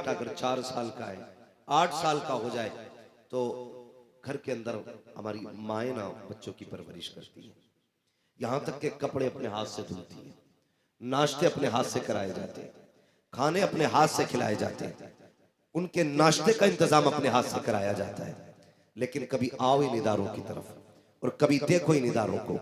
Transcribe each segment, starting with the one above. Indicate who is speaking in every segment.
Speaker 1: बेटा अगर 4 साल का है, 8 साल का हो जाए तो घर के अंदर हमारी माएँ ना बच्चों की परवरिश करती है। यहाँ तक के कपड़े अपने हाथ से धुलती है, नाश्ते अपने हाथ से कराए जाते हैं, खाने अपने हाथ से खिलाए जाते हैं, उनके नाश्ते का इंतजाम अपने हाथ से कराया जाता है। लेकिन कभी आओ इन इदारों की तरफ और कभी देखो इन इदारों को,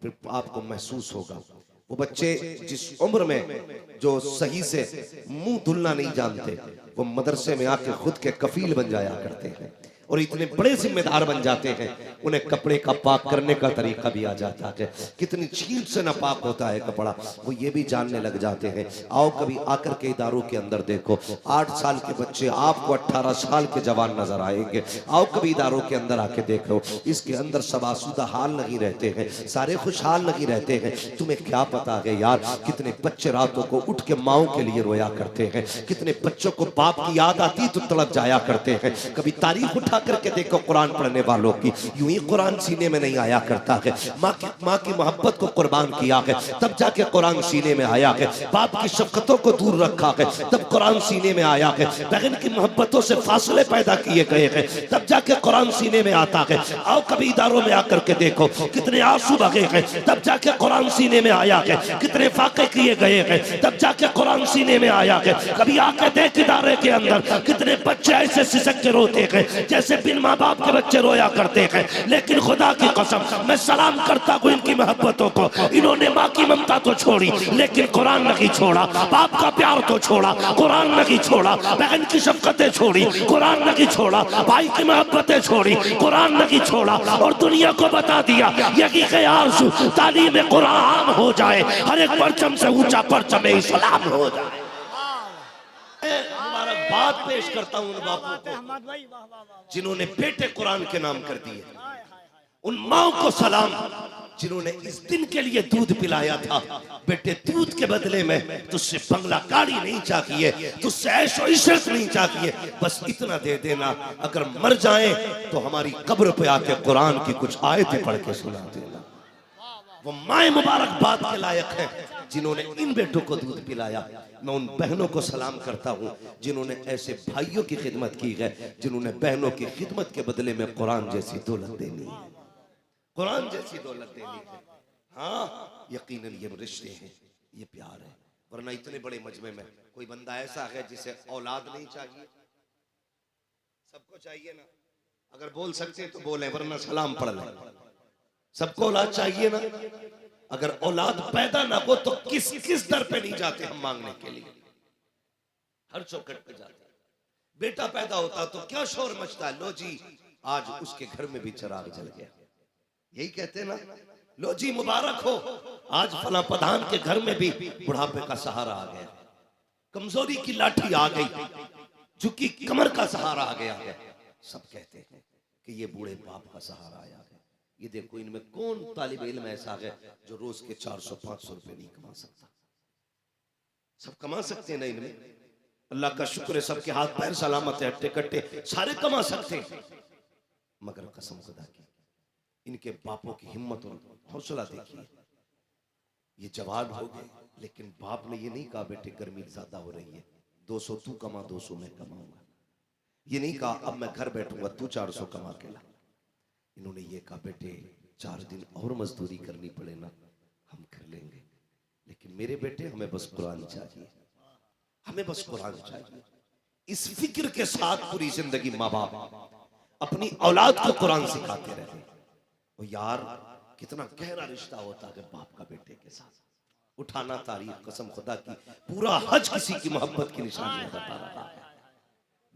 Speaker 1: फिर आपको महसूस होगा वो बच्चे जिस उम्र में जो सही से मुंह धुलना नहीं जानते, वो मदरसे में आके खुद के कफील बन जाया करते हैं और इतने बड़े जिम्मेदार बन जाते हैं, उन्हें कपड़े का पाक करने का तरीका भी आ जाता है, कितनी छील से नापाक होता है कपड़ा, वो ये भी जानने लग जाते हैं। आओ कभी आकर के इदारों के अंदर देखो, 8 साल के बच्चे आपको 18 साल के जवान नजर आएंगे। आओ कभी इदारों के अंदर आके देखो, इसके अंदर सब आसूदा हाल नहीं रहते हैं, सारे खुशहाल नहीं रहते हैं। तुम्हें क्या पता है यार, कितने बच्चे रातों को उठ के माओ के लिए रोया करते हैं, कितने बच्चों को बाप की याद आती तो तड़प जाया करते हैं। कभी तारीख उठा करके देखो कुरान पढ़ने वालों की, यूं ही कुरान सीने में नहीं आया करता है। माँ की मोहब्बत को कुर्बान किया है तब जाके कुरान सीने में आया है, बाप की शफकतों को दूर रखा है तब कुरान सीने में आया है, बहन की मोहब्बतों से फासले पैदा किए गए हैं तब जाके कुरान सीने में आता है। आओ कभी इदारों में आकर के देखो, कितने आंसू बहे हैं तब जाके कुरान सीने में आया है, कितने फाके किए गए हैं तब जाके कुरान सीने में आया है। कभी आके देख इदारे के अंदर कितने बच्चे ऐसे सिसक के रोते हैं जैसे बिन माँ बाप के बच्चे रोया करते हैं। लेकिन खुदा की कसम मैं सलाम करता हूँ इनकी मोहब्बतों को, इन्होंने माँ की ममता तो छोड़ी लेकिन कुरान नहीं छोड़ा, बाप का प्यार तो छोड़ा कुरान नहीं छोड़ा, बहन की शफकतें छोड़ी कुरान नहीं छोड़ा, भाई की मोहब्बतें छोड़ी कुरान नहीं छोड़ा, और दुनिया को बता दिया यही आरज़ू तालीम कुरान हो जाए, हर एक परचम से ऊंचा परचम इस्लाम हो जाए। बात पेश करता हूं उन बापों को जिन्होंने बेटे कुरान के नाम कर दिए, उन माओं को सलाम जिन्होंने इस दिन के लिए दूध पिलाया था। बेटे दूध के बदले में तुझसे बंगला गाड़ी नहीं चाहिए, तुझसे ऐशो इशरत नहीं चाहिए, बस इतना दे देना, अगर मर जाएं तो हमारी कब्र पे आके कुरान की कुछ आयतें पढ़ के सुना देना। वो माए मुबारकबाद के लायक है जिन्होंने इन बेटों को दूध पिलाया। मैं उन बहनों को सलाम करता हूँ जिन्होंने ऐसे भाइयों की खिदमत की है, जिन्होंने बहनों की खिदमत के बदले में कुरान जैसी दौलत देनी है, कुरान जैसी दौलत देनी है। हाँ यकीनन ये रिश्ते हैं, ये प्यार है, वरना इतने बड़े मजमे में कोई बंदा ऐसा है जिसे औलाद नहीं चाहिए। सबको चाहिए ना, अगर बोल सकते तो बोले, वरना सलाम पढ़ लें। सबको औलाद चाहिए ना, अगर औलाद पैदा ना हो तो किस दर पे नहीं जाते हम मांगने के लिए, हर चौखट पे जाते। बेटा पैदा होता तो क्या शोर मचता, लो जी आज उसके घर में भी चिराग जल गया, यही कहते ना, लो जी मुबारक हो आज फला प्रधान के घर में भी बुढ़ापे का सहारा आ गया, कमजोरी की लाठी आ गई, झुकी कमर का सहारा आ गया है। सब कहते हैं कि ये बूढ़े बाप का सहारा आया है। ये देखो इनमें कौन तालिब इल्म ऐसा है जो रोज के 400-500 रुपए नहीं कमा सकता। सब कमा सकते हैं ना इनमें, अल्लाह का शुक्र है सबके हाथ पैर सलामत है, हट्टे कट्टे सारे कमा सकते हैं, मगर कसम खुदा की इनके बापों की हिम्मत और हौसला देखिए। ये जवान हो गए लेकिन बाप ने ये नहीं कहा बेटे गर्मी ज्यादा हो रही है 200 तू कमा 200 मैं कमाऊंगा, ये नहीं कहा अब मैं घर बैठूंगा तू 400 कमा के ला। इन्होंने ये कहा बेटे 4 दिन और मजदूरी करनी पड़े ना हम कर लेंगे, लेकिन मेरे बेटे हमें बस कुरान चाहिए, हमें बस कुरान चाहिए। इस फिक्र के साथ पूरी जिंदगी माँ बाप अपनी औलाद को कुरान सिखाते रहे। और यार कितना गहरा रिश्ता होता है बाप का बेटे के साथ। उठाना तारीख, कसम खुदा की पूरा हज किसी की मोहब्बत की निशानी बता रहा है।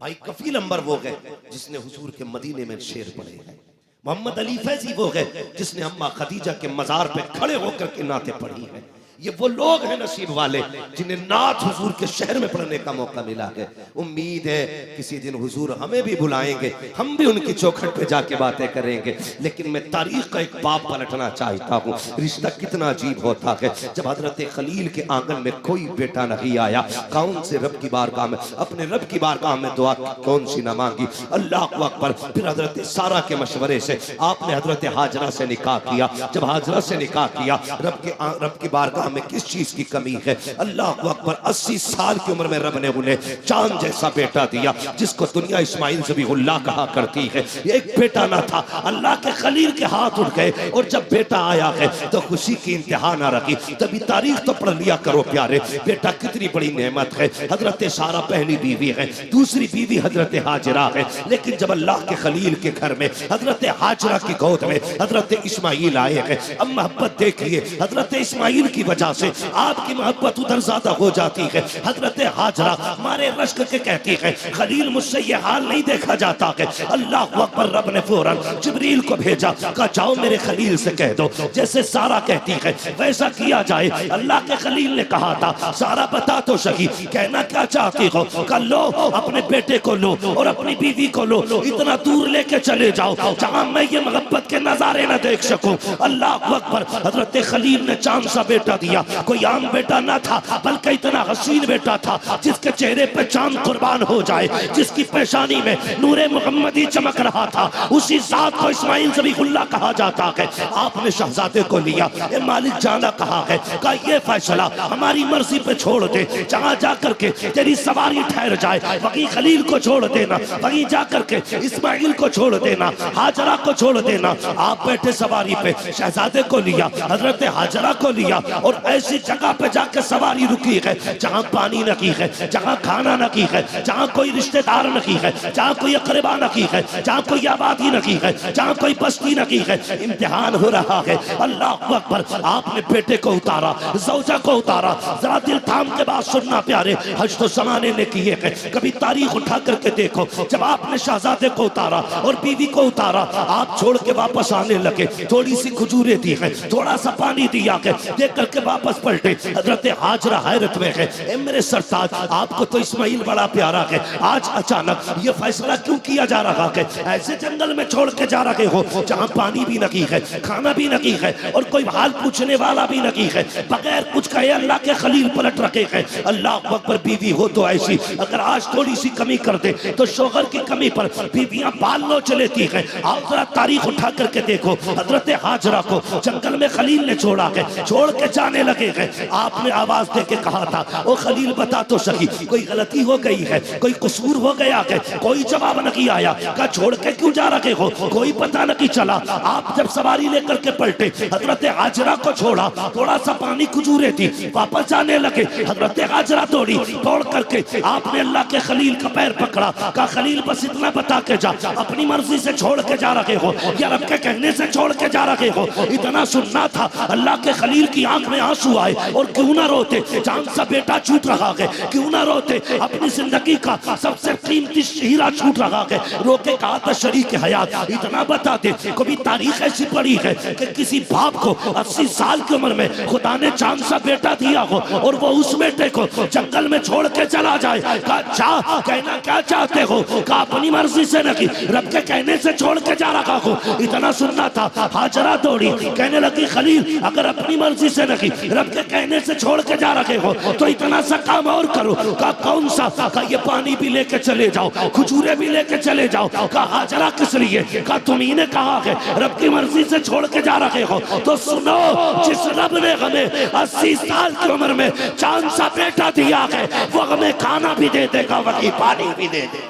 Speaker 1: भाई कफील अंबर वो है जिसने हुजूर के मदीने में शेर पढ़े हैं, मोहम्मद अली फैजी वो है जिसने अम्मा खदीजा के मजार पे खड़े होकर के नाते पढ़ी है। ये वो लोग हैं नसीब वाले जिन्हें नात हुजूर के शहर में पढ़ने का मौका मिला है। उम्मीद है किसी दिन हुजूर हमें भी बुलाएंगे, हम भी उनकी चौखट पे जाके बातें करेंगे। लेकिन मैं तारीख का एक बाप पलटना चाहता हूँ। रिश्ता कितना अजीब होता है जब हजरत खलील के आंगन में कोई बेटा नहीं आया, कौन से रब की बारगाह में, अपने रब की बारगाह में दुआ कौन सी न मांगी, अल्लाह अकबर। फिर हजरत सारा के मशवरे से आपने हजरत हाजरा से निकाह किया। जब हाजरा से निकाह किया रब की बारगाह बारगाह में किस चीज की कमी है। अल्लाह अकबर, 80 साल की उम्र में रब ने उन्हें चांद जैसा बेटा दिया, जिसको दुनिया इस्माइल ज़बीहुल्लाह कहा करती है। एक बेटा ना था, अल्लाह के खलील के हाथ उठ गए, और जब बेटा आया है तो खुशी की इंतहा ना रखी। तभी तारीख तो पढ़ लिया करो प्यारे, बेटा कितनी बड़ी नेमत है। हजरत सारा पहली बीवी है, दूसरी बीवी हजरत हाजरा है। लेकिन जब अल्लाह के खलील के घर में हजरत हाजरा की गोद में हजरत इस्माइल आए हैं, अब मोहब्बत देखिए, हजरत इस्माइल की वजह से आपकी मोहब्बत उधर ज्यादा हो जाती है। हजरत हाजरा मारे रश्क के कहती है, खलील मुझसे ये हाल नहीं देखा जाता है। अल्लाह अकबर, रब ने फौरन जिब्रील को भेजा, कहा जाओ मेरे खलील से कह दो जैसे सारा कहती है वैसा किया जाए। अल्लाह के खलील ने कहा था, सारा बता तो सही कहना क्या चाहती हो। कहा लो, अपने बेटे को लो और अपनी बीवी को लो, इतना दूर लेके चले जाओ जहां मैं ये मोहब्बत के नजारे न देख सकूं। अल्लाह अकबर, हजरत खलील ने चांद सा बेटा दिया। कोई आम बेटा ना था, बल्कि इतना हसीन बेटा था जिसके चेहरे पे चांद कुर्बान हो जाए, जिसकी पेशानी में नूरे मुहम्मदी चमक रहा था। उसी जात को इस्माइल ज़बीहुल्लाह कहा जाता है। आपने शहजादे को लिया, ये मालिक जाना कहा है, का ये फैसला हमारी मर्जी पे छोड़ दे, जहां जाकर के तेरी सवारी ठहर जाए वहीं खलील को छोड़ देना, वहीं जाकर के इस्माइल को छोड़ देना, हाजरा को छोड़ देना। आप बैठे सवारी पे, शहजादे को लिया, हजरत हाजरा को लिया, और ऐसी जगह पे जाके सवारी रुकी है जहां पानी नहीं है, जहां खाना नहीं है, जहां कोई रिश्तेदार नहीं है, जहां कोई अकरबा नहीं है, जहां कोई आबादी नहीं है, जहां कोई बस्ती नहीं है। इम्तिहान हो रहा है। अल्लाह अकबर, आपने बेटे को उतारा, ज़ौजा को उतारा। जरा दिल थाम के बात सुनना प्यारे, हज तो ज़माने ने किए हैं, कभी तारीख उठा करके देखो। जब आपने शहजादे को उतारा और बीवी को उतारा, आप छोड़ के वापस आने लगे, थोड़ी सी खजूरें दी है, थोड़ा सा पानी दिया है, देख करके वापस पलटे। हजरत हाजरा हैरत में है, ए मेरे सरताज, आपको तो इस्माइल बड़ा प्यारा है, आज अचानक ये फैसला क्यों किया जा रहा है? ऐसे जंगल में छोड़ के जा रहे हो जहां पानी भी नहीं है, खाना भी नहीं है, और कोई हाल पूछने वाला भी नहीं है। बगैर कुछ कहे अल्लाह के खलील पलट रखे हैं। अल्लाह अकबर, बीवी हो तो ऐसी, अगर आज थोड़ी सी कमी कर दे तो शोहर की कमी पर बीवियां बाल नोच लेती हैं। आप जरा तारीख उठा करके देखो, हजरत हाजरा को जंगल में खलील ने छोड़ा है, छोड़ के जाने लगे हैं। आपने आवाज दे के कहा था, ओ खलील बता तो सही कोई गलती हो गई है, कोई कसूर हो गया है? कोई जवाब नहीं आया। कहा छोड़ के क्यों जा रहे हो? कोई पता नहीं चला। आप जब सवारी लेकर के पलटे, हजरत हाजरा को छोड़ा, थोड़ा सा पानी खजूरें थी, वापस जाने लगे। हजरत हाजरा दौड़ी, दौड़ करके आपने अल्लाह के खलील का पैर पकड़ा। कहा खलील बस इतना बता के जा, अपनी मर्जी से छोड़ के जा रहे हो या रब के कहने से छोड़ के जा रहे हो? इतना सुनना था। अल्लाह के खलील की आंख में आंसू आए, और क्यों ना रोते, चांद सा बेटा छूट रहा है, क्यों ना रोते, अपनी जिंदगी का सबसे कीमती हीरा छूट रहा है। रोके कहा था शरीक हयात इतना बता दे। कभी तारीख ऐसी पड़ी है कि किसी बाप को 80 साल की उम्र में खुदा ने चांद सा बेटा दिया हो और वो उस बेटे को जंगल में छोड़ के चला जाए? कहा चाह कहना क्या चाहते हो? कहा अपनी मर्जी से नहीं, रब के कहने से छोड़ के जा रहा हो। इतना सुनना था। हाजरा दौड़ी, कहने लगी खलील अगर अपनी मर्जी से नहीं, रब के कहने से छोड़ के जा रहे हो तो इतना सा काम और करो। कहा कौन सा? कहा ये पानी भी लेके चले जाओ, खजूरें भी लेके चले जाओ। कहा हाजरा किस लिए? कहा तुम्ही ने कहा है रब की मर्जी से छोड़ के जा रहे हो, तो सुनो, जिस रब ने हमें 80 साल की उम्र में चांद सा बेटा दिया है, वो हमें खाना भी दे देगा, वही पानी भी दे दे।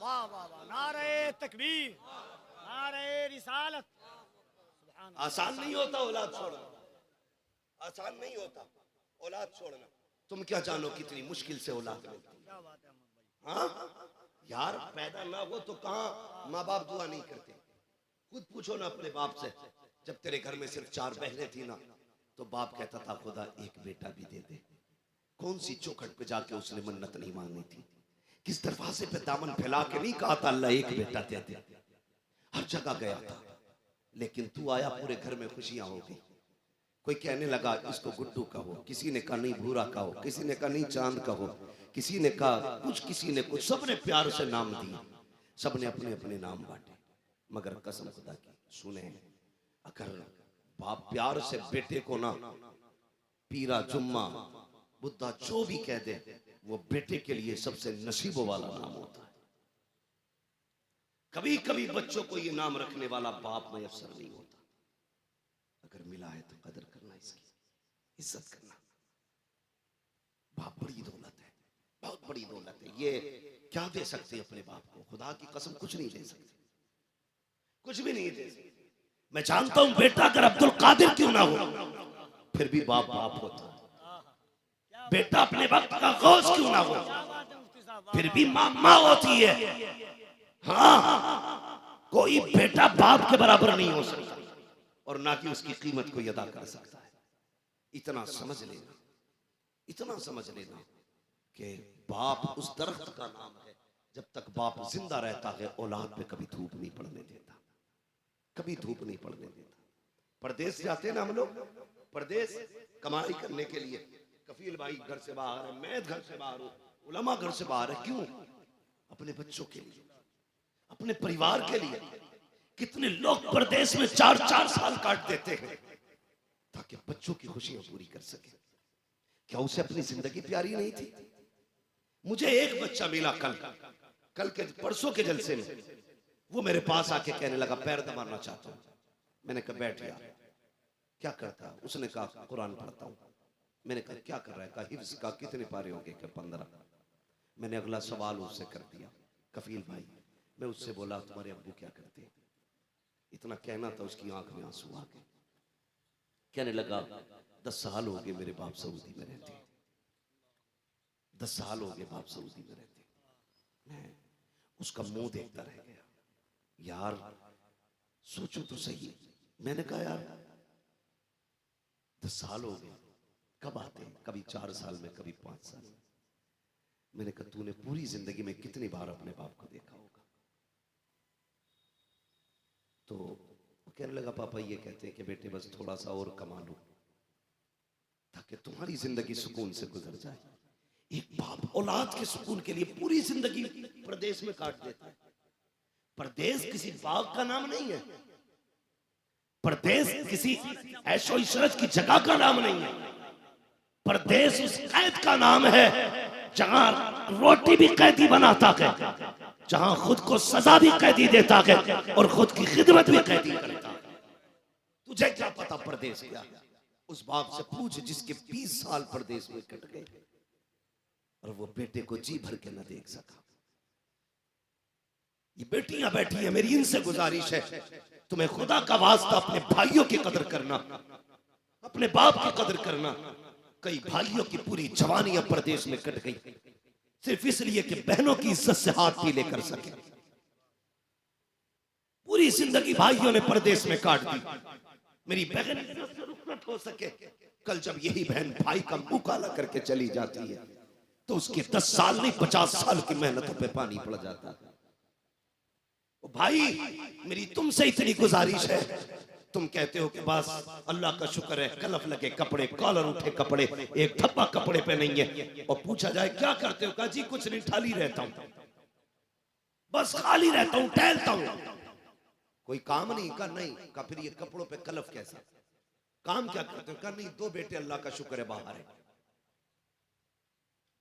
Speaker 2: वाह वाह वाह, नारे तकबीर, नारे रिसालत।
Speaker 1: आसान नहीं होता औलाद छोड़ना, आसान नहीं होता औलाद छोड़ना। तुम क्या जानो कितनी मुश्किल से औलाद मिलती है।
Speaker 2: क्या बात है अहमद भाई।
Speaker 1: हाँ यार, पैदा ना हो तो कहाँ माँ बाप दुआ नहीं करते? खुद पूछो ना अपने बाप से, जब तेरे घर में सिर्फ 4 बहनें थी ना, तो बाप कहता था खुदा एक बेटा भी दे दे। कौन सी चौखट पे जाके उसने मन्नत नहीं मांगी थी? किस दरवाजे पे दामन फैला के नहीं कहा था अल्लाह एक बेटा दे दे? हर जगह गया था, लेकिन तू आया, पूरे घर में खुशियां हो गई। कोई कहने लगा इसको गुड्डू कहो, किसी ने कहा नहीं भूरा कहो, किसी ने कहा नहीं चांद कहो, किसी ने कहा कुछ, किसी ने कुछ, सबने प्यार से नाम दिए, सबने अपने अपने नाम बांटे। मगर कसम खुदा की सुने, अगर बाप प्यार से बेटे को ना पीरा, जुम्मा, बुद्धा जो भी कह दे, वो बेटे के लिए सबसे नसीबों वाला नाम होता है। कभी कभी बच्चों को ये नाम रखने वाला बाप मैसर नहीं होता। अगर मिला है तो कदर करना इसकी। इज्जत करना। बाप बड़ी दौलत है, बहुत बड़ी दौलत है। ये क्या दे सकते अपने बाप को? खुदा की कसम कुछ नहीं दे सकते, कुछ भी नहीं दे सकते। मैं जानता हूं बेटा अगर अब्दुल कादिर क्यों ना हो फिर भी बाप बाप होता। बेटा अपने वक्त का गौस क्यों ना हो फिर भी मां मां होती है। हाँ, कोई बेटा बाप के बराबर नहीं हो सकता और ना कि उसकी कीमत कोई अदा कर सकता है। इतना समझ लेना, इतना समझ लेना कि बाप उस दरख्त का नाम है, जब तक बाप जिंदा रहता है औलाद पे कभी धूप नहीं पड़ने देता, कभी धूप नहीं पड़ने देता। परदेश जाते ना हम लोग, परदेश कमाई करने के लिए, कफील भाई घर से बाहर है, मैं घर से बाहर हूं, उलमा घर से बाहर है। क्यों? अपने बच्चों के लिए, अपने परिवार के लिए। कितने लोग परदेश में 4-4 साल काट देते हैं ताकि बच्चों की खुशियां पूरी कर सके। क्या उसे अपनी जिंदगी प्यारी नहीं थी? मुझे एक बच्चा मिला कल के परसों के जलसे में, वो मेरे पास आके कहने लगा पैर दबाना चाहता हूं। मैंने कहा बैठ यार, क्या करता? उसने कहा कुरान पढ़ता हूं। मैंने कहा क्या कर रहा है? कहा हिफ्ज का। कितने पारे हो गए? 15। मैंने अगला सवाल उससे कर दिया, कफील भाई। मैं उससे बोला तुम्हारे अब्बू क्या करते हैं? इतना कहना था, उसकी आंख में आंसू आ गए। कहने लगा 10 साल हो गए मेरे बाप सऊदी में रहते, 10 साल हो गए बाप सऊदी में रहते। मैं उसका मुंह देखता रह गया। यार सोचो तो सही। मैंने कहा यार 10 साल हो गए, कब आते हैं? कभी 4 साल में, कभी 5 साल में। मैंने कहा तूने पूरी जिंदगी में कितनी बार अपने बाप को देखा होगा? तो वो कहने लगा पापा ये कहते हैं कि बेटे बस थोड़ा सा और कमा लो ताकि तुम्हारी जिंदगी सुकून से गुजर जाए। एक बाप औलाद के सुकून के लिए पूरी जिंदगी परदेश में काट देता है। परदेश किसी बाग का नाम नहीं है, परदेश किसी ऐशो इशरत की जगह का नाम नहीं है। परदेश उस कैद का नाम है जहां रोटी भी कैदी बनाता है, जहां खुद को सजा भी कैदी देता है और खुद की खिदमत भी कैदी करता है। तुझे क्या पता परदेश क्या है? उस बाप से पूछ जिसके 20 साल परदेश में कट गए और वो बेटे को जी भर के न देख सका। ये बेटियां बैठी है, मेरी इनसे गुजारिश है तुम्हें खुदा का वास्ता अपने भाइयों की कदर करना, अपने बाप की कदर करना। कई भाइयों की पूरी जवानियां परदेश में कट गई सिर्फ इसलिए कि बहनों की इज्जत से हाथ नहीं लेकर सके। पूरी जिंदगी भाइयों ने परदेश में काट दी। मेरी बहन इज्जत से रुखसत हो सके, कल जब यही बहन भाई का मुंह काला करके चली जाती है तो उसके 10 साल नहीं 50 साल की मेहनतों पे पानी पड़ जाता है। भाई मेरी तुमसे इतनी गुजारिश है, तुम कहते हो कि बस अल्लाह का शुक्र है कलफ लगे कपड़े, कॉलर उठे कपड़े, एक धब्बा कपड़े पे नहीं है। और पूछा जाए क्या करते हो? कहा जी कुछ नहीं, खाली रहता हूं, बस खाली रहता हूं, टहलता हूं, कोई काम नहीं। का नहीं। का फिर ये कपड़ों पे कलफ कैसा? काम क्या करते हो? का नहीं, 2 बेटे अल्लाह का शुक्र है बाहर है।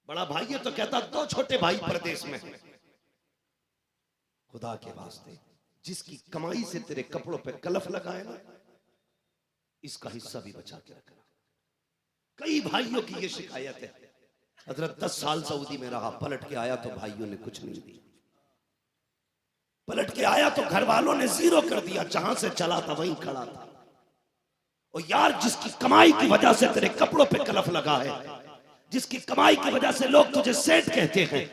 Speaker 1: बड़ा भाई है तो कहता 2 छोटे भाई परदेश में। खुदा के वास्ते जिसकी कमाई से तेरे कपड़ों पे कलफ लगाए ना, इसका हिस्सा भी बचा के रखना। कई भाइयों की ये शिकायत है, हजरत 10 साल सऊदी में रहा, पलट के आया तो भाइयों ने कुछ नहीं दिया, पलट के आया तो घर वालों ने 0 कर दिया, जहां से चला था वहीं खड़ा था। और यार जिसकी कमाई की वजह से तेरे कपड़ों पे कलफ लगा है, जिसकी कमाई की वजह से लोग तुझे सेठ कहते हैं,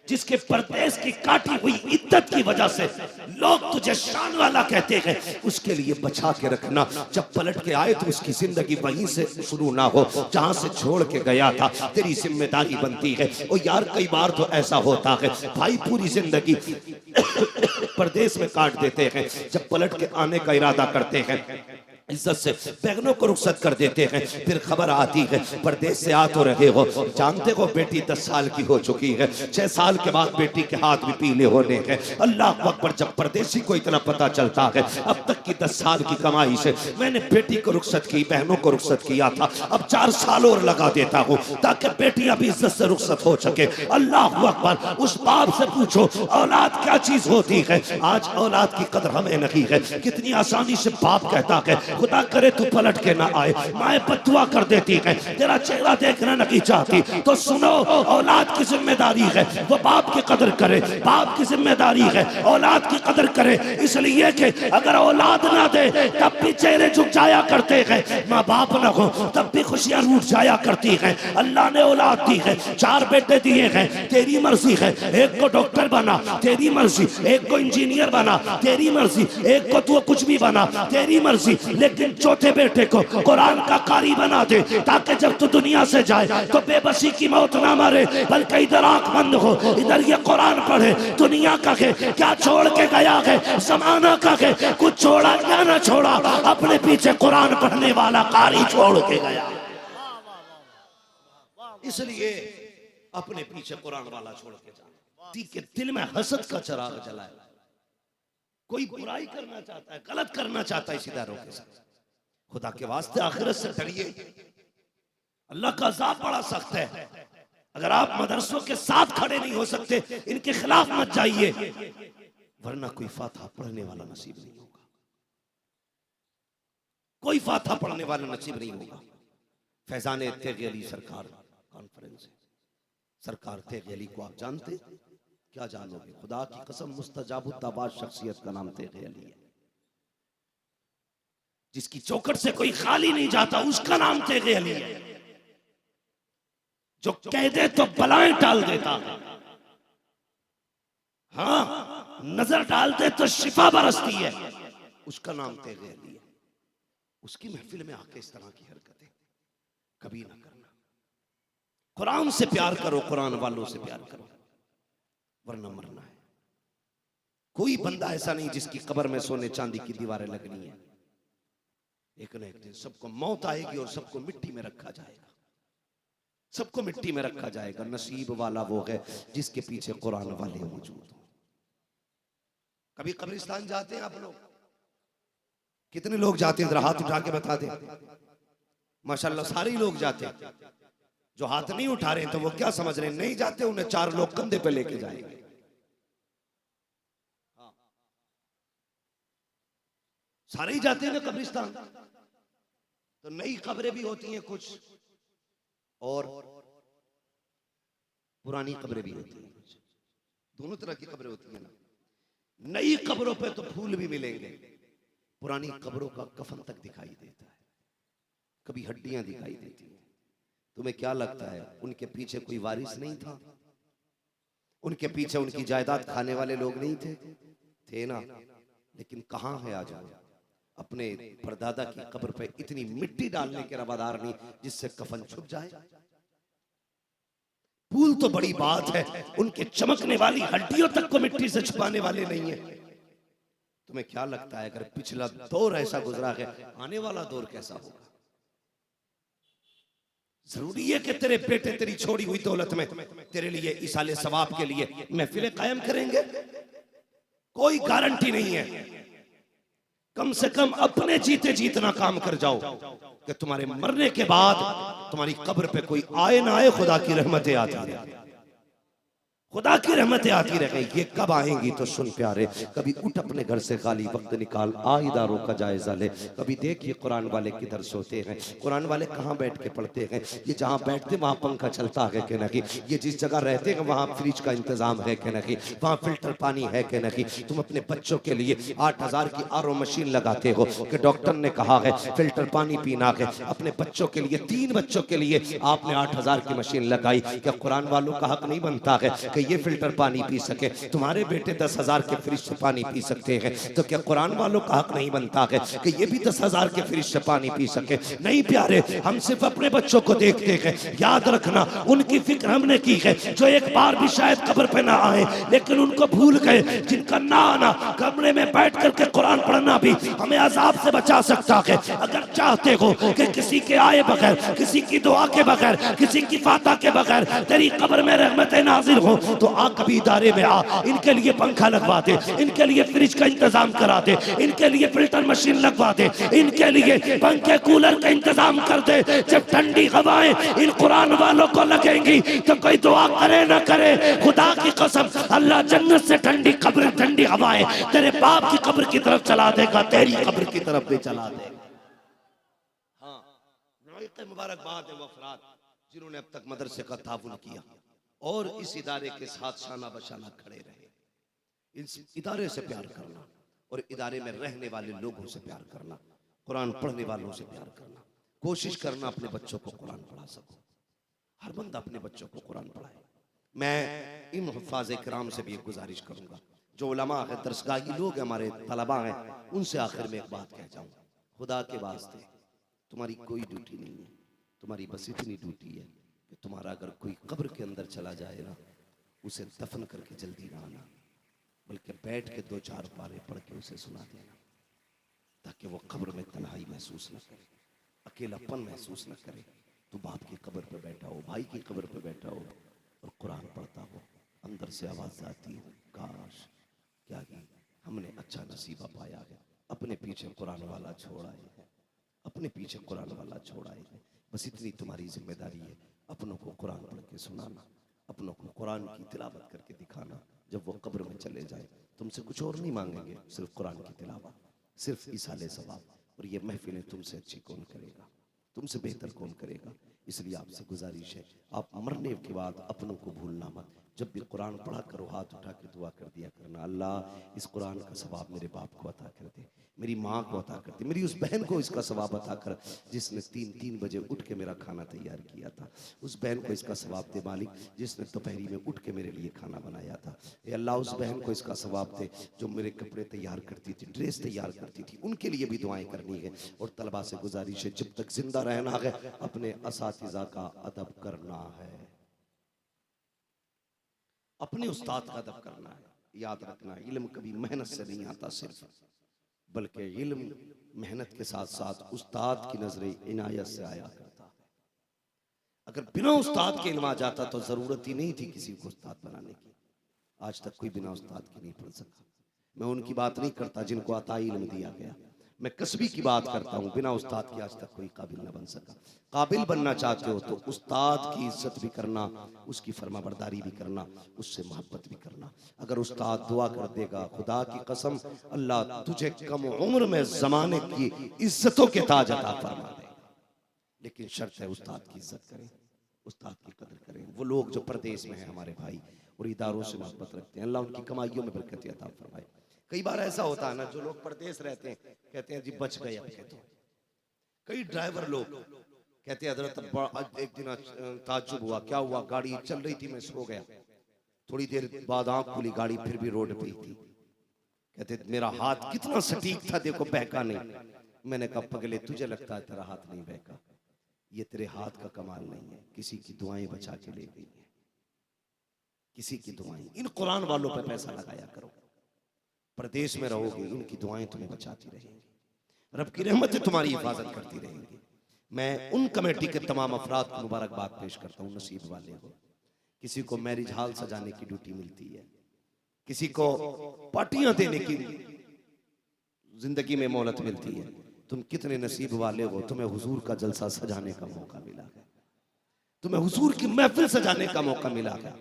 Speaker 1: जिसके परदेश की काटी हुई इज्जत की वजह से लोग तुझे शान वाला कहते हैं, उसके लिए बचा के रखना। जब पलट के आए तो उसकी जिंदगी वहीं से शुरू ना हो जहां से छोड़ के गया था। तेरी जिम्मेदारी बनती है। और यार कई बार तो ऐसा होता है भाई पूरी जिंदगी परदेश में काट देते हैं, जब पलट के आने का इरादा करते हैं इज्जत से बहनों को रुखसत कर देते हैं। फिर खबर आती है परदेश से आ तो रहे हो, जानते हो बेटी 10 साल की हो चुकी है, 6 साल के बाद बेटी के हाथ भी पीले होने हैं। अल्लाह अकबर, जब परदेशी को इतना पता चलता है अब तक की 10 साल की कमाई से मैंने बेटी को रुखसत की, बहनों को रुखसत किया था, अब 4 साल और लगा देता हूँ ताकि बेटियां भी इज्जत से रुखसत हो सके। अल्लाह अकबर। उस बाप से पूछो औलाद क्या चीज होती है। आज औलाद की कदर हमें नहीं है। कितनी आसानी से बाप कहता है खुदा करे तू पलट के ना आए। माए बदुआ कर देती है, तेरा चेहरा देखना नहीं चाहती। तो सुनो, औलाद की जिम्मेदारी है वो बाप की कदर करे, बाप की जिम्मेदारी है औलाद की कदर करे। इसलिए कि अगर औलाद ना दे तब भी चेहरे झुक जाया करते हैं, माँ बाप ना हो तब भी खुशियां रूठ जाया करती हैं। अल्लाह ने औलाद दी है, 4 बेटे दिए हैं, तेरी मर्जी है। एक को डॉक्टर बना, तेरी मर्जी। एक को इंजीनियर बना, तेरी मर्जी। एक को तू कुछ भी बना, तेरी मर्जी। लेकिन चौथे बेटे को कुरान का कारी बना दे, ताकि जब तू दुनिया से जाए तो बेबसी की मौत ना मरे, बल्कि इधर आंख बंद हो, इधर ये कुरान पढ़े। दुनिया का है क्या छोड़ के गया है, जमाना का है कुछ छोड़ा क्या ना छोड़ा, अपने पीछे कुरान पढ़ने वाला कारी छोड़ के गया। इसलिए अपने पीछे कुरान वाला छोड़ के जाए। के दिल में हसद का चिराग जलाए। कोई बुराई करना चाहता है, गलत करना चाहता है, सीधा रोके साथ। खुदा के वास्ते आखिरत से डरिए। अल्लाह का अज़ाब बड़ा सख्त है। अगर आप मदरसों के साथ खड़े नहीं हो सकते, इनके खिलाफ मत जाइए, वरना कोई फातिहा पढ़ने वाला नसीब नहीं होगा। कोई फातिहा पढ़ने वाला नसीब नहीं होगा। फैजान तेगी अली सरकार कॉन्फ्रेंस है। सरकार तेगी अली को आप जानते? क्या जानोगे? खुदा की कसम, मुस्तजाबुद्दाबाद शख्सियत का नाम तेगी अली है। जिसकी चौखट से कोई खाली नहीं जाता, उसका नाम तेगी अली है। जो कह दे तो बलाएं टाल देता है, हाँ, नजर डालते तो शिफा बरसती है, उसका नाम तेगी अली है। उसकी महफिल में आके इस तरह की हरकतें कभी ना करना। कुरान से प्यार करो, कुरान वालों से प्यार करो, वरना मरना है। कोई बंदा ऐसा नहीं जिसकी कब्र में सोने चांदी की दीवारें लगनी है। एक न एक दिन सबको मौत आएगी और सबको मिट्टी में रखा जाएगा। सबको मिट्टी में रखा जाएगा। नसीब वाला वो है जिसके पीछे कुरान वाले मौजूद हो। कभी कब्रिस्तान जाते हैं आप लोग? कितने लोग जाते हैं? हाथ उठा के बता दें। माशाल्लाह सारे ही लोग जाते हैं। जो हाथ नहीं उठा रहे हैं तो वो क्या समझ रहे हैं? नहीं जाते, उन्हें 4 लोग कंधे पे लेके जाएंगे। सारे ही जाते हैं ना कब्रिस्तान। तो नई कब्रें भी होती हैं कुछ, और पुरानी कब्रें भी होती हैं कुछ। दोनों तरह की कब्रें होती हैं ना। नई कब्रों पे तो फूल भी मिलेंगे, पुरानी कब्रों का कफन तक दिखाई देता है, कभी हड्डियां दिखाई देती हैं। तुम्हें क्या लगता है उनके पीछे कोई वारिस नहीं था? उनके पीछे उनकी जायदाद खाने वाले लोग नहीं थे? थे ना। लेकिन कहां है आज? अपने परदादा की कब्र पे इतनी मिट्टी डालने के रवादार नहीं जिससे कफन छुप जाए। फूल तो बड़ी बात है, उनके चमकने वाली हड्डियों तक को मिट्टी से छुपाने वाले नहीं है। तुम्हें क्या लगता है अगर पिछला दौर ऐसा गुजरा है, आने वाला दौर कैसा होगा? जरूरी है कि तेरे बेटे तेरी छोड़ी हुई दौलत में तेरे लिए इसाले सवाब के लिए महफिलें कायम करेंगे? कोई गारंटी नहीं है। कम से कम अपने जीते जीतना काम कर जाओ कि तुम्हारे मरने के बाद तुम्हारी कब्र पे कोई आए ना आए, खुदा की रहमतें आती रहे। खुदा की रहमतें आती रहे। ये कब आएंगी तो सुन प्यारे, कभी उठ अपने घर से खाली वक्त निकाल, आ इदारों का जायजा ले। कभी देखिए कुरान वाले किधर सोते हैं, कुरान वाले कहाँ बैठ के पढ़ते हैं। ये जहाँ बैठते वहाँ पंखा चलता है कि नहीं? ये जिस जगह रहते हैं वहाँ फ्रिज का इंतजाम है कि नहीं? वहाँ फिल्टर पानी है कि नहीं? तुम अपने बच्चों के लिए 8000 की आरओ मशीन लगाते हो कि डॉक्टर ने कहा है फिल्टर पानी पीना है। अपने बच्चों के लिए, 3 बच्चों के लिए आपने 8000 की मशीन लगाई। क्या कुरान वालों का हक नहीं बनता है कि ये फिल्टर पानी पी सके? तुम्हारे बेटे 10,000 के फ्रिज से पानी पी सकते हैं, तो क्या कुरान वालों का हक नहीं बनता है कि ये भी 10,000 के फ्रिज से पानी पी सके? नहीं प्यारे, हम सिर्फ अपने बच्चों को देखते हैं। याद रखना, उनकी फिक्र हमने की है जो एक बार भी शायद कब्र पे ना आए, लेकिन उनको भूल गए। जिनका ना आना, कमरे में बैठ करके कुरान पढ़ना भी हमें अजाब से बचा सकता है। अगर चाहते हो कि किसी के आए बगैर, किसी की दुआ के बगैर, किसी की फाता के बगैर तेरी कब्र में रहमतें नाजिल हो, तो आ कभी इदारे में आ। इनके लिए पंखा लगवा दे, इनके लिए फ्रिज का इंतजाम करा दे, इनके लिए फिल्टर मशीन लगवा दे, इनके लिए पंखे कूलर का इंतजाम कर दे। जब ठंडी हवाएं इन कुरान वालों को लगेंगी तो कोई दुआ करे ना करे, खुदा की कसम अल्लाह जन्नत से ठंडी कब्र, ठंडी हवाएं तेरे बाप की कब्र की तरफ चला देगा, तेरी कब्र की तरफ भी चला देगा। हक मुबारकबाद है वो अफराद जिन्होंने अब तक मदरसे का ताउन किया और इस इदारे के साथ शाना बशाना खड़े रहे। इस इदारे से प्यार करना और इदारे में रहने वाले लोगों से प्यार करना, कुरान पढ़ने वालों से प्यार करना, कोशिश करना अपने बच्चों को कुरान पढ़ा सको। हर बंदा अपने बच्चों को कुरान पढ़ाए। मैं इन हुफ़ाज़ किराम से भी एक गुजारिश करूंगा, जो उलमा है, दरसगाही लोग हमारे तलबा हैं, उनसे आखिर में एक बात कह जाऊं, खुदा के वास्ते तुम्हारी कोई ड्यूटी नहीं है, तुम्हारी बस इतनी ड्यूटी है कि तुम्हारा अगर कोई कब्र के अंदर चला जाए ना, उसे दफन करके जल्दी ना आना, बल्कि बैठ के 2-4 पारे पढ़ के उसे सुना देना, ताकि वो कब्र में तन्हाई महसूस न करे, अकेलापन महसूस न करे। तो बाप की कब्र पे बैठा हो, भाई की कब्र पे बैठा हो और कुरान पढ़ता हो, अंदर से आवाज़ आती हो, काश क्या हमने अच्छा नसीबा पाया है, अपने पीछे कुरान वाला छोड़ा है, अपने पीछे कुरान वाला छोड़ा है। बस इतनी तुम्हारी जिम्मेदारी है, अपनों को कुरान पढ़ के सुनाना, अपनों को कुरान की तिलावत करके दिखाना। जब वो कब्र में चले जाए तुमसे कुछ और नहीं मांगेंगे, सिर्फ कुरान की तिलावत, सिर्फ इसाले सवाब। और ये महफिलें तुमसे अच्छी कौन करेगा, तुमसे बेहतर कौन करेगा। इसलिए आपसे गुजारिश है, आप मरने के बाद अपनों को भूलना मत। जब भी कुरान पढ़ा करो हाथ उठा के दुआ कर दिया करना, अल्लाह इस कुरान का सवाब मेरे बाप को अता कर दे, मेरी माँ को अता कर दे, मेरी उस बहन को इसका सवाब अता कर जिसने 3-3 बजे उठ के मेरा खाना तैयार किया था, उस बहन को इसका सवाब दे मालिक जिसने दोपहरी में उठ के मेरे लिए खाना बनाया था। ए अल्लाह उस बहन को इसका सवाब दे जो मेरे कपड़े तैयार करती थी, ड्रेस तैयार करती थी, उनके लिए भी दुआएं करनी है। और तलबा से गुजारिश है, जब तक जिंदा रहना है अपने असातिज़ा का अदब करना है, अपने उस्ताद का अदब करना है। याद रखना, इल्म कभी मेहनत से नहीं आता सिर्फ, बल्कि इल्म मेहनत के साथ साथ उस्ताद की नजर इनायत से आया करता है। अगर बिना उस्ताद के इल्म आ जाता तो जरूरत ही नहीं थी किसी को उस्ताद बनाने की। आज तक कोई बिना उस्ताद के नहीं पढ़ सका। मैं उनकी बात नहीं करता जिनको अता इल्म दिया गया, मैं कसबी की बात करता हूँ। बिना उस्ताद के आज तक कोई काबिल न बन सका। काबिल बनना चाहते हो तो उस्ताद की इज्जत भी करना, उसकी फरमाबरदारी भी करना, उससे मोहब्बत भी करना। अगर उस्ताद दुआ कर देगा, खुदा की कसम अल्लाह तुझे कम उम्र में जमाने की इज्जतों के ताज अता फरमा दे। लेकिन शर्त है उस्ताद की इज्जत करें, उस्ताद की कदर करें। वो लोग जो परदेश में हैं हमारे भाई और इदारों से मोहब्बत रखते हैं, अल्लाह उनकी कमाइयों में बरकत अता फरमाए। कई बार ऐसा होता है ना, जो लोग परदेश रहते हैं कहते हैं जी बच गए अब तो। कई ड्राइवर लोग कहते हैं हजरत एक दिन ताज्जुब हुआ, क्या हुआ, गाड़ी चल रही थी मैं सो गया, थोड़ी देर बाद आंख खुली गाड़ी फिर भी रोड पे थी। कहते मेरा हाथ कितना सटीक था, देखो बहका नहीं। मैंने कहा पगले तुझे लगता है तेरा हाथ नहीं बहका, ये तेरे हाथ का कमाल नहीं है, किसी की दुआएं बचा के ले गई है, किसी की दुआएं। इन कुरान वालों पे पैसा लगाया करो, प्रदेश में रहोगे उनकी दुआएं तुम्हें बचाती रहेंगी, रब की रहमतें तुम्हारी हिफाजत करती रहेंगी। मैं उन कमेटी के तमाम अफराद को मुबारकबाद पेश करता हूँ, नसीब वाले हो। किसी को मैरिज हॉल सजाने की ड्यूटी मिलती है, किसी को पार्टियां देने की जिंदगी में मोहलत मिलती है। तुम कितने नसीब वाले हो, तुम्हें हुजूर का जलसा सजाने का मौका मिला है, तुम्हें हुजूर की महफिल सजाने का मौका मिला है।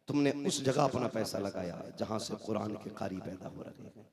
Speaker 1: तुमने उस जगह अपना पैसा लगाया जहां से कुरान के कारी पैदा हो रहे हैं,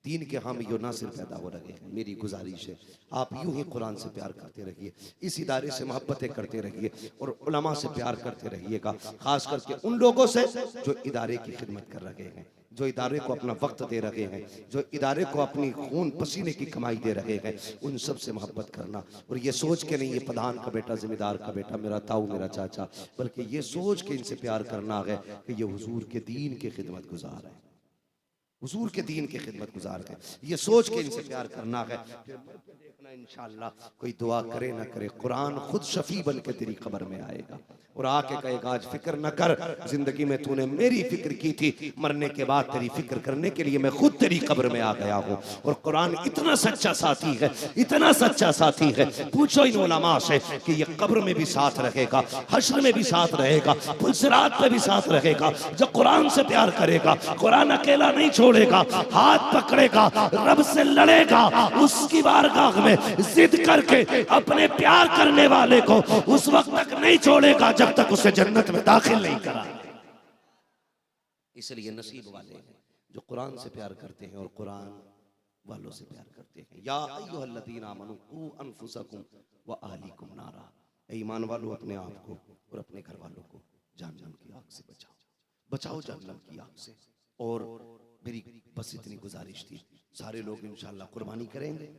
Speaker 1: दीन के हामी यो नासिर पैदा हो रहे हैं। मेरी गुजारिश है आप यूं ही कुरान से प्यार करते रहिए, इस इदारे से मोहब्बतें करते रहिए और उलमा से प्यार करते रहिएगा, खास करके उन लोगों से जो इदारे की खिदमत कर रहे हैं, जो इदारे को अपना वक्त दे रहे हैं, जो इदारे को अपनी खून पसीने की कमाई दे रहे हैं, उन सब से मोहब्बत करना। और ये सोच के नहीं ये प्रधान का बेटा, जिम्मेदार का बेटा, मेरा ताऊ, मेरा चाचा, बल्कि ये सोच के इनसे प्यार करना है कि ये हुजूर के दीन की खिदमत गुजार है, हुजूर के दीन की खिदमत गुजार है। ये सोच के इनसे प्यार करना है। देखना इंशाअल्लाह कोई दुआ करे ना करे, कुरान खुद शफी बन के तेरी कब्र में आएगा और आके कहेगा आज फिक्र न कर, जिंदगी में तूने मेरी फिक्र की थी, मरने के बाद तेरी फिक्र करने के लिए मैं खुद तेरी कब्र में आ गया हूँ। और कुरान इतना सच्चा साथी है, इतना सच्चा साथी है, पूछो इन उलमा से कि ये कब्र में भी साथ रहेगा, हश्र में भी साथ रहेगा, पुलसिरात पे भी साथ रहेगा। जो कुरान से प्यार करेगा, कुरान अकेला नहीं छोड़ेगा, हाथ पकड़ेगा, रब से लड़ेगा, उसकी बारगाह में जिद करके अपने प्यार करने वाले को उस वक्त तक नहीं छोड़ेगा जब तक उसे जन्नत में दाखिल नहीं कराएगा। इसलिए नसीब वाले हैं जो कुरान से प्यार करते हैं और कुरान वालों से प्यार करते हैं। या अय्युहल्लज़ीना आमनू क़ू अनफुसकुम व अहलीकुम नारा, ईमान वालों अपने आप को और अपने घर वालों को जहन्नम की आग से बचाओ, बचाओ जहन्नम की आग से। और मेरी बस इतनी गुजारिश थी, सारे लोग इंशाअल्लाह कुर्बानी करेंगे,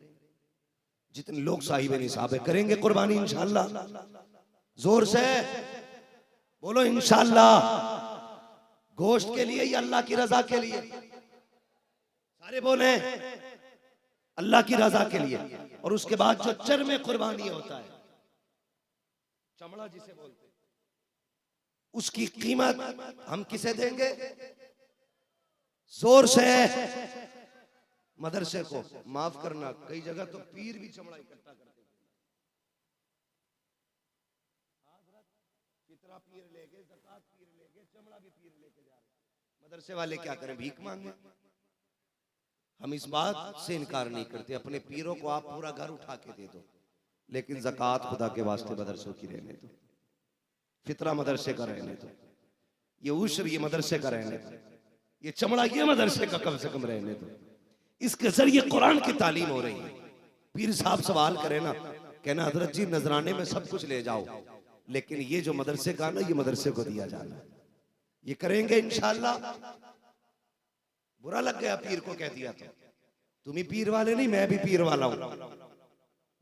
Speaker 1: जितने लोग साहिब निसाब करेंगे कुर्बानी इंशाअल्लाह, जोर से बोलो इंशाअल्लाह। गोश्त के लिए या अल्लाह की रजा के लिए? सारे बोले अल्लाह की रजा के लिए। और उसके बाद जो चरमे कुर्बानी होता है, चमड़ा जिसे बोलते हैं, उसकी कीमत हम किसे देंगे? जोर से मदरसे को। माफ करना, कई जगह तो पीर भी चमड़ा इकट्ठा करते हैं। कितना पीर लेके, ज़कात पीर लेके, चमड़ा भी पीर लेके जा रहे। मदरसे वाले क्या करें? भीख मांगे। हम इस बात से इनकार नहीं करते, अपने पीरों को आप पूरा घर उठा के दे दो, लेकिन ज़कात खुदा के वास्ते मदरसों की रहने दो, फितरा मदरसे का रहने दो, ये उश्र ये मदरसे का रहने दो, ये चमड़ा ये मदरसे का कम से कम रहने दो। इसके जरिए कुरान की तालीम हो रही है। पीर साहब सवाल करे ना, कहना हजरत जी नजराने में सब कुछ ले जाओ, लेकिन ये जो मदरसे का ना, ये मदरसे को दिया जाना, ये करेंगे इंशाअल्लाह। बुरा लग गया पीर को कह दिया, तो तुम ही पीर वाले नहीं, मैं भी पीर वाला हूं,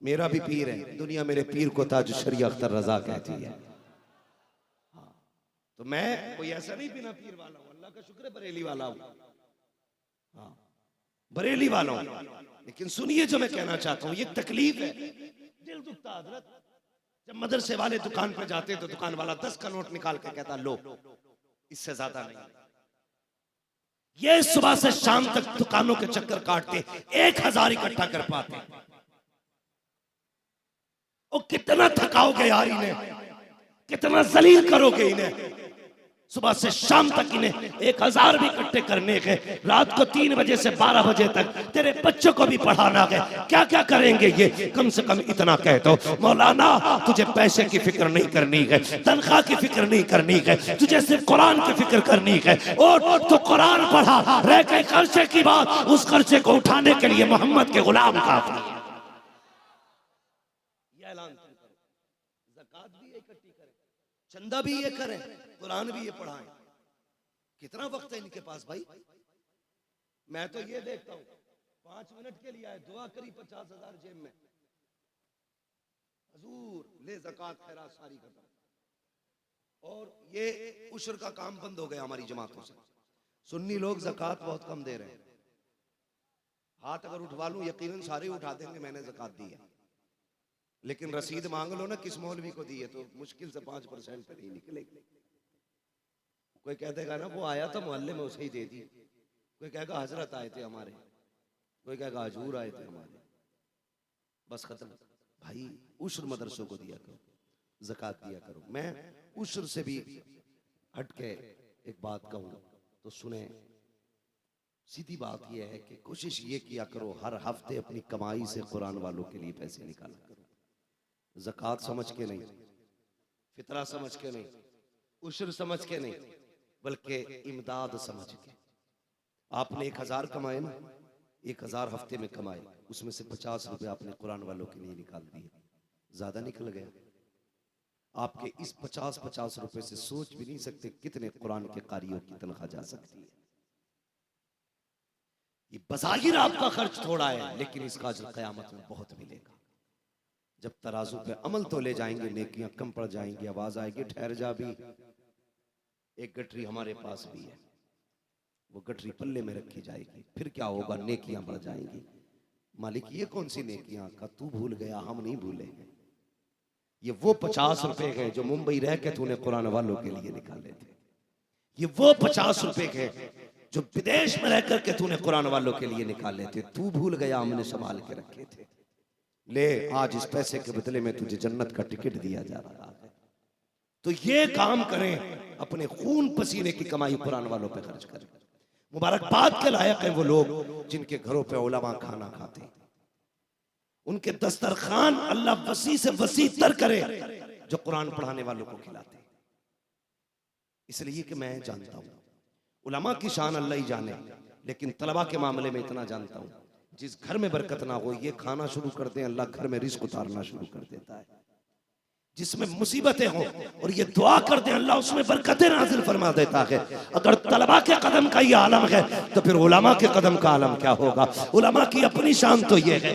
Speaker 1: मेरा भी पीर है। दुनिया मेरे पीर को ताज शरिया अख्तर रजा कहती है। हाँ, तो मैं कोई ऐसा नहीं बिना पीर वाला हूं, अल्लाह का शुक्र है बरेली वाला हूं। हाँ, बरेली वाला हूं। लेकिन सुनिए जो मैं कहना चाहता हूं, ये तकलीफ है, दिल दुखता हजरत। जब मदरसे वाले दुकान पे जाते तो दुकान वाला 10 का नोट निकाल के कहता लो, इससे ज्यादा नहीं। ये सुबह से शाम तक दुकानों के चक्कर काटते 1000 इकट्ठा कर पाते। और कितना थकाओगे यार इन्हें, कितना जलील करोगे इन्हें। सुबह से शाम तक इन्हें 1000 भी इकट्ठे करने के, रात को 3 बजे से 12 बजे तक तेरे बच्चों को भी पढ़ाना है। क्या क्या करेंगे ये? कम से कम इतना कह दो, मौलाना तुझे पैसे की फिक्र नहीं करनी है, तनख्वाह की फिक्र नहीं करनी है, तुझे सिर्फ कुरान की फिक्र करनी है। और तो कुरान पढ़ा, रह गए खर्चे की बात, उस खर्चे को उठाने के लिए मोहम्मद के गुलाम काफी है। ये ऐलान करो, ज़कात भी इकट्ठी करें, चंदा भी ये करें, कुरान भी ये पढ़ाएं। कितना वक्त है इनके पास भाई? मैं तो ये देखता हूं 5 मिनट के लिए आए, दुआ करी 50,000 जेब में, हुजूर ले ज़कात खैरात सारी खत्म। और ये उश्र का काम बंद हो गया हमारी जमातों से। सुन्नी लोग ज़कात बहुत कम दे रहे हैं। हाथ अगर उठवा लूं यकीनन सारे उठा देंगे मैंने ज़कात दी है, लेकिन रसीद मांग लो ना किस मौलवी को दी है, तो मुश्किल से 5% पे नहीं निकलेगी। कोई कह देगा ना वो आया था मोहल्ले में उसे ही दे दी, कोई कहेगा हजरत आए थे हमारे, कोई कहेगा हजूर आए थे हमारे, बस खत्म। भाई उश्र मदरसों को दिया करो, ज़कात दिया करो। मैं उश्र से भी हट के एक बात कहूँ तो सुने। सीधी बात यह है कि कोशिश ये किया करो हर हफ्ते अपनी कमाई से कुरान वालों के लिए पैसे निकाला करो। ज़कात समझ के नहीं, फितरा समझ के नहीं, उश्र समझ के नहीं, बल्कि इमदाद समझ के। आपने 1000 कमाए ना, 1000 हफ्ते में कमाए, उसमें से 50 रुपए आपने कुरान वालों के लिए निकाल दिए, ज्यादा निकल गया। आपके इस 50 रुपए से सोच भी नहीं सकते कितने कुरान के कारियों की तनख्वाह जा सकती है। ये बज़ाहिर आपका खर्च थोड़ा है, लेकिन इसका अजर क़यामत में बहुत मिलेगा। जब तराजू पे अमल तो ले जाएंगे, नेकियां कम पड़ जाएंगी, आवाज आएगी ठहर जा भी, एक गठरी हमारे पास भी है, वो गठरी पल्ले में रखी जाएगी, फिर क्या होगा? नेकियां बढ़ जाएंगी। मालिक ये कौन सी नेकियां का तू भूल गया, हम नहीं भूलेंगे। ये वो 50 रुपए हैं जो मुंबई रह के तूने कुरान वालों के लिए निकाले थे। ये वो 50 रुपए हैं जो विदेश में रह करके तूने कुरान वालों के लिए निकाले थे। तू भूल गया, हमने संभाल के रखे थे। ले आज इस पैसे के बदले में तुझे जन्नत का टिकट दिया जा रहा है। तो ये काम करें, अपने खून पसीने की कमाई कुरान वालों पे खर्च करें। मुबारकबाद के लायक है वो लोग जिनके घरों पे उलमा खाना खाते हैं, उनके दस्तरखान अल्लाह वसी से वसी तर करे जो कुरान पढ़ाने वालों को खिलाते हैं। इसलिए कि मैं जानता हूं उलमा की शान अल्लाह ही जाने, लेकिन तलबा के मामले में इतना जानता हूं जिस घर में बरकत ना हो, ये खाना शुरू कर दे, अल्लाह घर में रिस्क उतारना शुरू कर देता है। जिसमें मुसीबतें हों और ये दुआ कर दे, अल्लाह उसमें बरकतें नाजिल फरमा देता है। अगर तलबा के कदम का ये आलम है तो फिर उलमा के कदम का आलम क्या होगा। उलमा की अपनी शान तो ये है,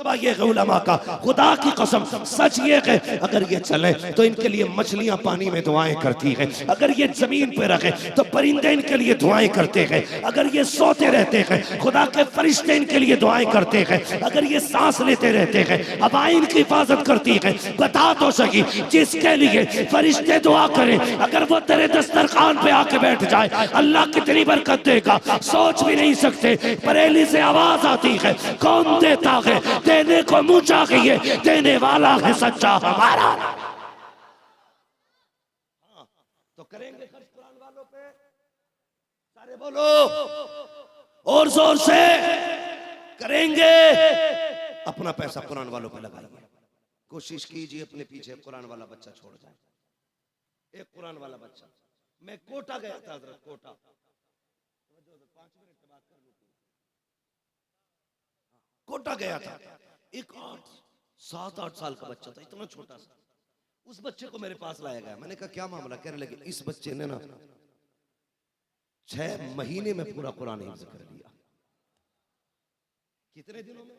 Speaker 1: मर्तबा ये है उलमा का, खुदा की कसम सच ये है, अगर ये चले तो इनके लिए मछलियां पानी में दुआएं करती हैं, अगर ये जमीन पे रखे तो परिंदे इनके लिए दुआएं करते हैं, अगर ये सोते रहते हैं खुदा के फरिश्ते इनके लिए दुआएं करते हैं, अगर ये सांस लेते रहते हैं हवाएं इनकी हिफाजत करती है। बता तो सही, जिसके लिए फरिश्ते दुआ करें, अगर वो तेरे दस्तरखान पे आके बैठ जाए अल्लाह कितनी बरकत देगा सोच भी नहीं सकते। बरेली से आवाज आती है, कौन देता है, देने को मुंह चाहिए, देने वाला है सच्चा हमारा। तो करेंगे खर्च कुरान वालों पे, सारे बोलो और जोर से, करेंगे। अपना पैसा कुरान वालों पे लगाइए, कोशिश कीजिए अपने पीछे कुरान वाला बच्चा छोड़ जाए। एक कुरान वाला बच्चा, मैं कोटा गया था हजरत, कोटा, 5 मिनट बात कर लूं, कोटा गया था, एक 7-8 साल का बच्चा था, इतना छोटा सा। उस बच्चे को मेरे पास लाया गया, मैंने कहा क्या मामला, कहने लगे इस बच्चे ने ना 6 महीने में पूरा कुरान हिफ्ज़ कर लिया। कितने दिनों में?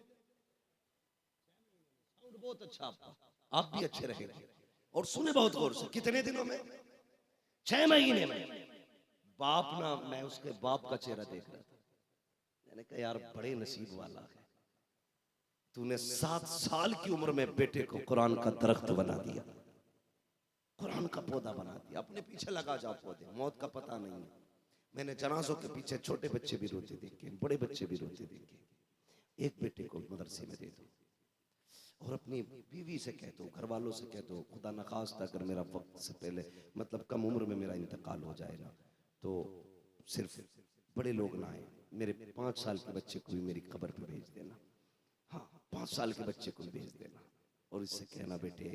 Speaker 1: बहुत अच्छा, आपका आप भी अच्छे रहेंगे और सुने बहुत गौर से। कितने दिनों में? 6 महीने में। बाप ना, मैं उसके बाप का चेहरा देख रहा था, मैंने कहा यार बड़े नसीब वाला है, तूने 7 साल की उम्र में बेटे को कुरान का दरख्त बना दिया, कुरान का पौधा बना दिया। अपने पीछे लगा जाओ पौधे, मौत का पता नहीं है। मैंने जनाजों के पीछे छोटे बच्चे भी रोते देखे, बड़े बच्चे भी रोते देखे। एक बेटे को मदरसे में दे दो और अपनी बीवी से कह दो, घर वालों से कह दो, खुदा न खास्ता अगर मेरा वक्त से पहले, मतलब कम उम्र में मेरा इंतकाल हो जाएगा तो सिर्फ बड़े लोग ना आए, मेरे 5 साल के बच्चे को भी मेरी कब्र पे भेज देना। हाँ, 5 साल के बच्चे को भी भेज देना और इससे कहना बेटे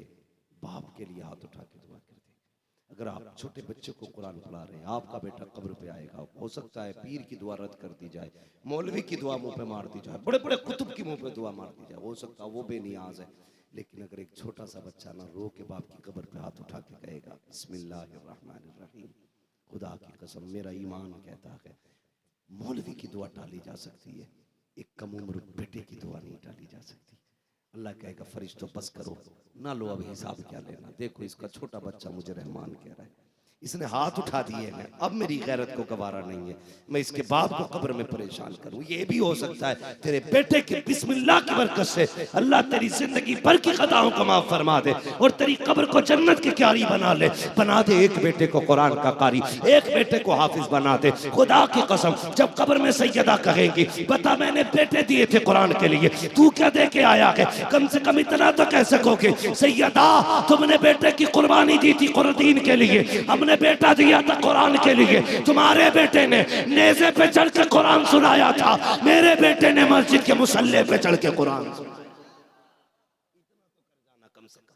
Speaker 1: बाप के लिए हाथ उठा के दुआ कर दे। अगर आप छोटे बच्चे को कुरान पढ़ा रहे हैं, आपका बेटा कब्र पे आएगा, हो सकता है पीर की दुआ रद्द कर दी जाए, मौलवी की दुआ मुंह पे मार दी जाए, बड़े बड़े कुतुब की मुंह पे दुआ मार दी जाए, हो सकता है वो बेनियाज है, लेकिन अगर एक छोटा सा बच्चा ना रो के बाप की कब्र पे हाथ उठा के कहेगा बिस्मिल्लाहिर्रहमानिर्रहीम, खुदा की कसम मेरा ईमान कहता है मौलवी की दुआ टाली जा सकती है, एक कम उम्र बेटे की दुआ नहीं टाली जा सकती। अल्लाह कहेगा फरिश्तों बस करो, ना लो अब हिसाब क्या लेना, देखो इसका छोटा बच्चा मुझे रहमान कह रहा है, इसने हाथ उठा दिए हैं, अब मेरी गैरत को गवारा नहीं है मैं इसके बाप को कब्र में परेशान करूं। ये भी हो सकता है तेरे बेटे के बिस्मिल्लाह की बरकत से अल्लाह तेरी जिंदगी भर की खताओं को माफ फरमा दे और तेरी कब्र को जन्नत की क्यारी बना ले, बना दे। एक बेटे को कुरान का कारी, एक बेटे को हाफिज बना दे। खुदा की कसम जब कब्र में सैयदा कहेंगी बता मैंने बेटे दिए थे कुरान के लिए, तू क्या दे के आया है, कम से कम इतना तो कह सकोगे सैयदा तुमने बेटे की कुर्बानी दी थी कुरान के लिए, हमने बेटा दिया था कुरान के लिए, तुम्हारे बेटे ने नेज़े पे चढ़ के कुरान सुनाया था, मेरे बेटे ने मस्जिद के मुसल्ले पे चढ़ के कुरान सुनाया। कम से कम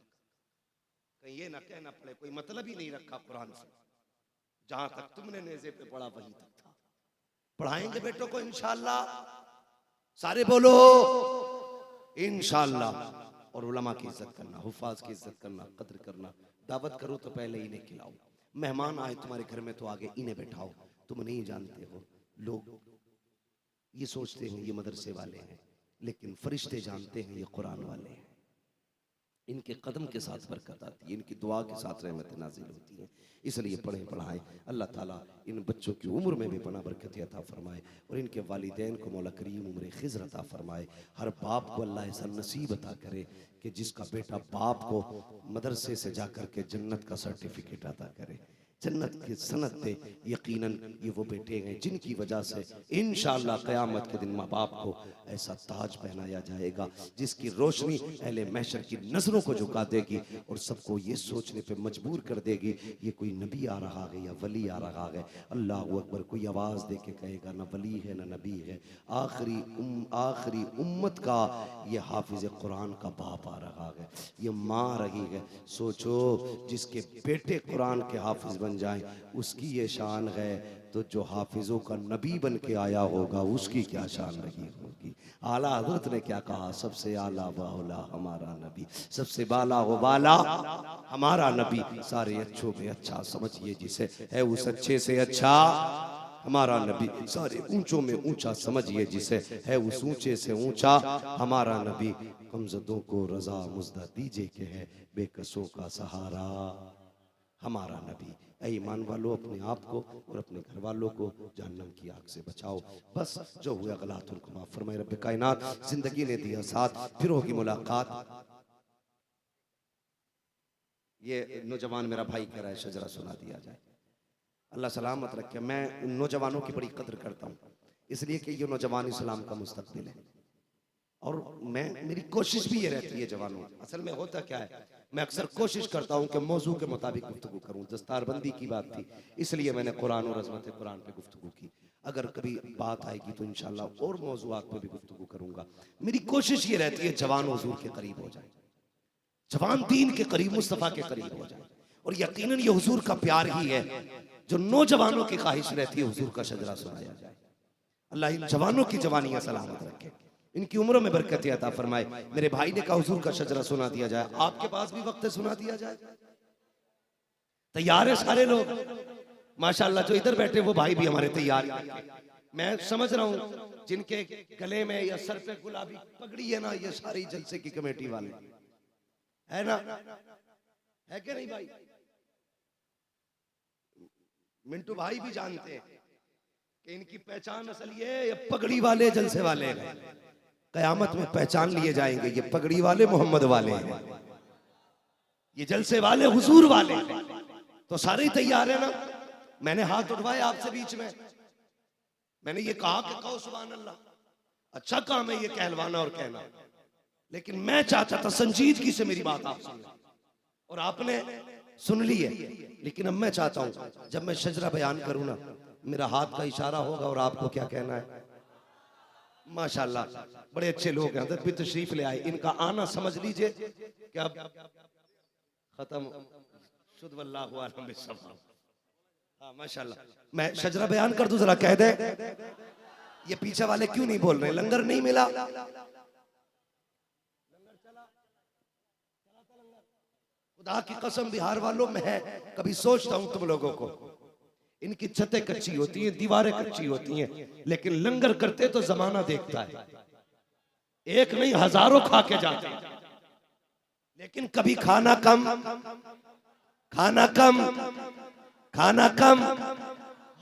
Speaker 1: कहीं ये ना कहना पड़े कोई मतलब ही नहीं रखा कुरान से, जहां तक तुमने नेज़े पे पढ़ा वहीं तक था। पढ़ाएंगे बेटों को इंशाअल्लाह, सारे बोलो इंशाअल्लाह। और उलमा की इज्जत करना, हुफाज की इज्जत करना, कद्र करना। दावत करो तो पहले इन्हें खिलाओ, मेहमान आए तुम्हारे घर में तो आगे इन्हें बैठाओ। तुम नहीं जानते हो, लोग ये सोचते हैं ये मदरसे वाले हैं, लेकिन फरिश्ते जानते हैं ये कुरान वाले हैं। इनके कदम के साथ बरकत आती है, इनकी दुआ के साथ रहमत नाजिल होती है। इसलिए पढ़ें पढ़ाएं, अल्लाह ताला इन बच्चों की उम्र में भी बना बरकत अता फरमाए और इनके वालिदैन को मौला करीम उम्र खिज़्र अता फरमाए। हर बाप को अल्लाह ऐसा नसीब अता करे कि जिसका बेटा बाप को मदरसे से जाकर के जन्नत का सर्टिफिकेट अता करे, जन्नत की सनत दे। यकीनन ये वो बेटे हैं जिनकी वजह से इंशाअल्लाह क़यामत के दिन माँ बाप को ऐसा ताज पहनाया जाएगा जिसकी रोशनी अहले महशर की नज़रों को झुका देगी और सबको ये सोचने पे मजबूर कर देगी ये कोई नबी आ रहा है या वली आ रहा है। अल्लाह अकबर, कोई आवाज़ दे के कहेगा ना वली है ना नबी है, आखिरी उम्मत का ये हाफिज कुरान का बाप आ रहा है, ये माँ रही है। सोचो जिसके बेटे कुरान के हाफिज बन जाएं उसकी ये शान है, तो जो हाफिजों का नबी बन के आया होगा उसकी क्या शान रही होगी। आला हजरत ने क्या कहा, सबसे आला वाला हमारा नबी, सबसे बाला हो वाला हमारा नबी, सारे अच्छों में अच्छा समझिए जिसे, है उस अच्छे से अच्छा हमारा नबी, सारे ऊंचों में ऊंचा समझिए जिसे, है उस ऊंचे से ऊंचा हमारा नबी। कमजदों को रजा मुजदा दीजिए के है बेकसों का सहारा हमारा नबी। ऐ ईमान वालों, अपने आप को और अपने घर वालों को जहन्नम की आग से बचाओ। बस जो हुआ गलत उनको माफ फरमाए रब्बे कायनात। जिंदगी ने दिया साथ, फिर होगी मुलाकात। ये नौजवान मेरा भाई कह रहा है शजरा सुना दिया जाए। अल्लाह सलामत रखे। मैं उन नौजवानों की बड़ी कदर करता हूँ, इसलिए कि ये नौजवान इस्लाम का मुस्तकबिल है। और मेरी कोशिश भी ये रहती है जवानों, असल में होता क्या है, मैं अक्सर कोशिश करता हूँ कि मौजू के मुताबिक गुफ्तगू करूँ। दस्तारबंदी की बात थी, इसलिए मैंने कुरान और अज़मत कुरान पे गुफ्तगू की। अगर कभी बात आएगी तो इंशाल्लाह और मौजूआत पे भी गुफ्तगू करूँगा। मेरी कोशिश ये रहती है जवान हुजूर के करीब हो जाए, जवान दीन के करीब, मुस्तफ़ा के करीब हो जाए। और यकीनन ये हुजूर का प्यार ही है जो नौजवानों की ख्वाहिश रहती है हुजूर का शजरा सुनाया जाए। अल्लाह इन जवानों की जवानियां सलामत रखे, इनकी उम्रों में बरकत अता फरमाए। मेरे भाई ने कहा हुजूर का शजरा सुना दिया जाए, आपके पास भी वक्त है सुना दिया जाए? तैयार है सारे लोग? माशाअल्लाह, जो इधर बैठे वो भाई भी हमारे तैयार हैं। मैं समझ रहा हूँ जिनके गले में या सर पे गुलाबी पगड़ी है ना, ये सारी जलसे की कमेटी वाले है ना, है क्या नहीं भाई? मिंटू भाई भी जानते हैं कि इनकी पहचान असल ये पगड़ी वाले जलसे वाले हैं। कयामत में पहचान लिए जाएंगे, ये पगड़ी वाले मोहम्मद वाले हैं, ये जलसे वाले हुजूर वाले हैं। तो सारे तैयार है ना? मैंने हाथ उठवाए आपसे बीच में, मैंने ये कहा कि कहो सुभान अल्लाह। अच्छा काम है ये कहलवाना और कहना, लेकिन मैं चाहता था संजीदगी से मेरी बात आप सुन, और आपने सुन ली है। लेकिन अब मैं चाहता हूं जब मैं शजरा बयान करूं ना, मेरा हाथ का इशारा होगा और आपको क्या कहना है। माशाल्लाह, बड़े अच्छे लोग हैं, भी तशरीफ ले आए, इनका आना समझ लीजिए कि अब खत्म शुद्ध वल्लाहु आलम बिस्सवाब। हाँ माशाल्लाह, मैं शजरा बयान कर दूं, जरा कह दे ये पीछे वाले क्यों नहीं बोल रहे? लंगर नहीं मिला? खुदा की कसम बिहार वालों, मैं कभी सोचता हूं तुम लोगों को, इनकी छतें कच्ची होती हैं, दीवारें कच्ची होती हैं, लेकिन लंगर करते तो जमाना देखता है, एक नहीं हजारों खा के जाते हैं। लेकिन कभी खाना कम, खाना कम, खाना कम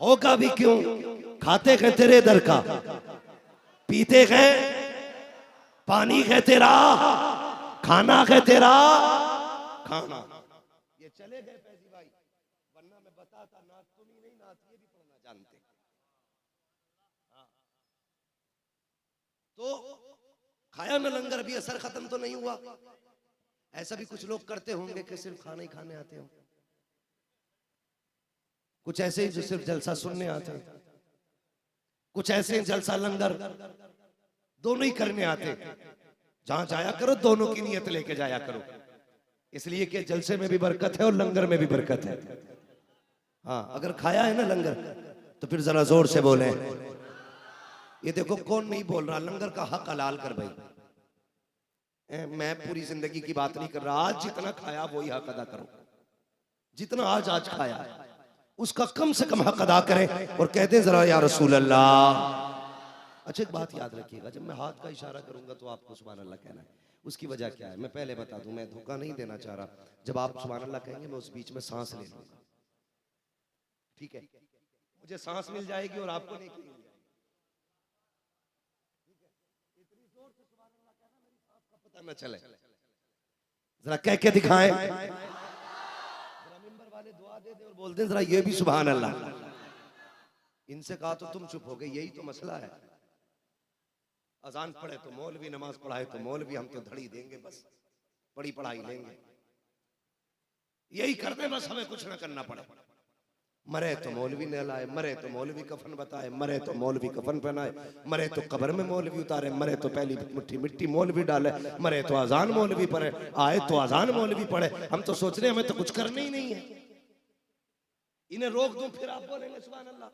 Speaker 1: होगा भी क्यों? खाते गए तेरे दर का, पीते गए पानी है तेरा, खाना है तेरा खाना। ये चले गए फैजी भाई, वरना मैं बताता ना, तुम ही नहीं नात ये भी पढ़ना जानते। तो खाया ना लंगर, भी असर खत्म तो नहीं हुआ। ऐसा भी कुछ लोग करते होंगे कि सिर्फ खाना ही खाने आते हो, कुछ ऐसे ही जो सिर्फ जलसा सुनने आते हैं, कुछ ऐसे जलसा लंगर दोनों ही करने आते। जहां जाया करो दोनों की नीयत लेके जाया करो, इसलिए कि जलसे में भी बरकत है और लंगर में भी बरकत है। हाँ, अगर खाया है ना लंगर तो फिर जरा जोर से बोले। ये देखो कौन नहीं बोल रहा, लंगर का हक हलाल कर भाई। मैं पूरी जिंदगी की बात नहीं कर रहा, आज जितना खाया वही हक अदा करो, जितना आज खाया उसका कम से कम हक अदा करें और कहते हैं जरा या रसूल अल्लाह। अच्छा एक बात याद रखिएगा, जब मैं हाथ का इशारा करूंगा तो आपको सुभान अल्लाह कहना है। उसकी वजह क्या है मैं पहले बता दूं, मैं धोखा नहीं देना चाह रहा। जब आप सुभान अल्लाह कहेंगे मैं उस बीच में सांस ले लूंगा, ठीक है? मुझे सांस मिल जाएगी और आपको नहीं मिल जाएगी। इतनी जोर से सुभान अल्लाह कहना मेरी सांस का पता न चले। जरा कह के दिखाएं, जरा मिंबर वाले दुआ दे दे और बोल दे जरा ये भी सुभान अल्लाह। इनसे कहा तो तुम चुप हो गए, यही तो मसला है। अजान पढ़े तो मौलवी, नमाज पढ़ाए तो मौलवी, हम तो धड़ी देंगे, बस बड़ी पढ़ाई लेंगे, यही कर दे बस, हमें कुछ ना करना पड़े। मरे तो मौलवी नहलाए, मरे तो मौलवी कफन बताए, मरे तो मौलवी कफन पहनाए, मरे तो कब्र में मौलवी उतारे, मरे तो पहली मुट्ठी मिट्टी मौलवी डाले, मरे तो अजान मौलवी पढ़े, आए तो अजान मौलवी पढ़े। हम तो सोच रहे हमें तो कुछ करना ही नहीं है, इन्हें रोक दूं फिर आप बोलेंगे सुभान अल्लाह।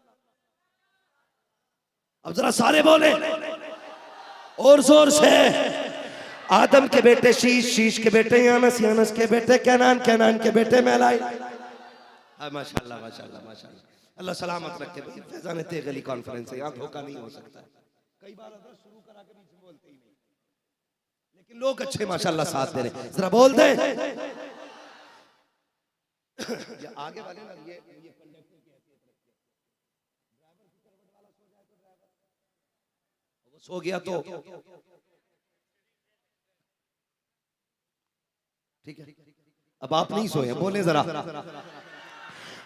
Speaker 1: अब जरा सारे बोले और जोर से। आदम के बेटे शीश, शीश के बेटे यानस, यानस के बेटे कैनान, कैनान के बेटे मैलाई। माशाल्लाह माशाल्लाह माशाल्लाह, अल्लाह सलामत रखे। भाई फैजान तेगली कॉन्फ्रेंस है, यहाँ धोखा नहीं हो सकता। कई बार अदर शुरू करा के बीच बोलते ही नहीं, लेकिन लोग अच्छे माशाल्लाह साथ दे रहे। जरा बोल दे ये आगे वाले ना, ये कंडक्टर की हैसियत रखते हैं। ड्राइवर की करवट वाला सो जाए तो ड्राइवर वो सो गया तो ठीक है। अब आप नहीं सोए, बोले जरा।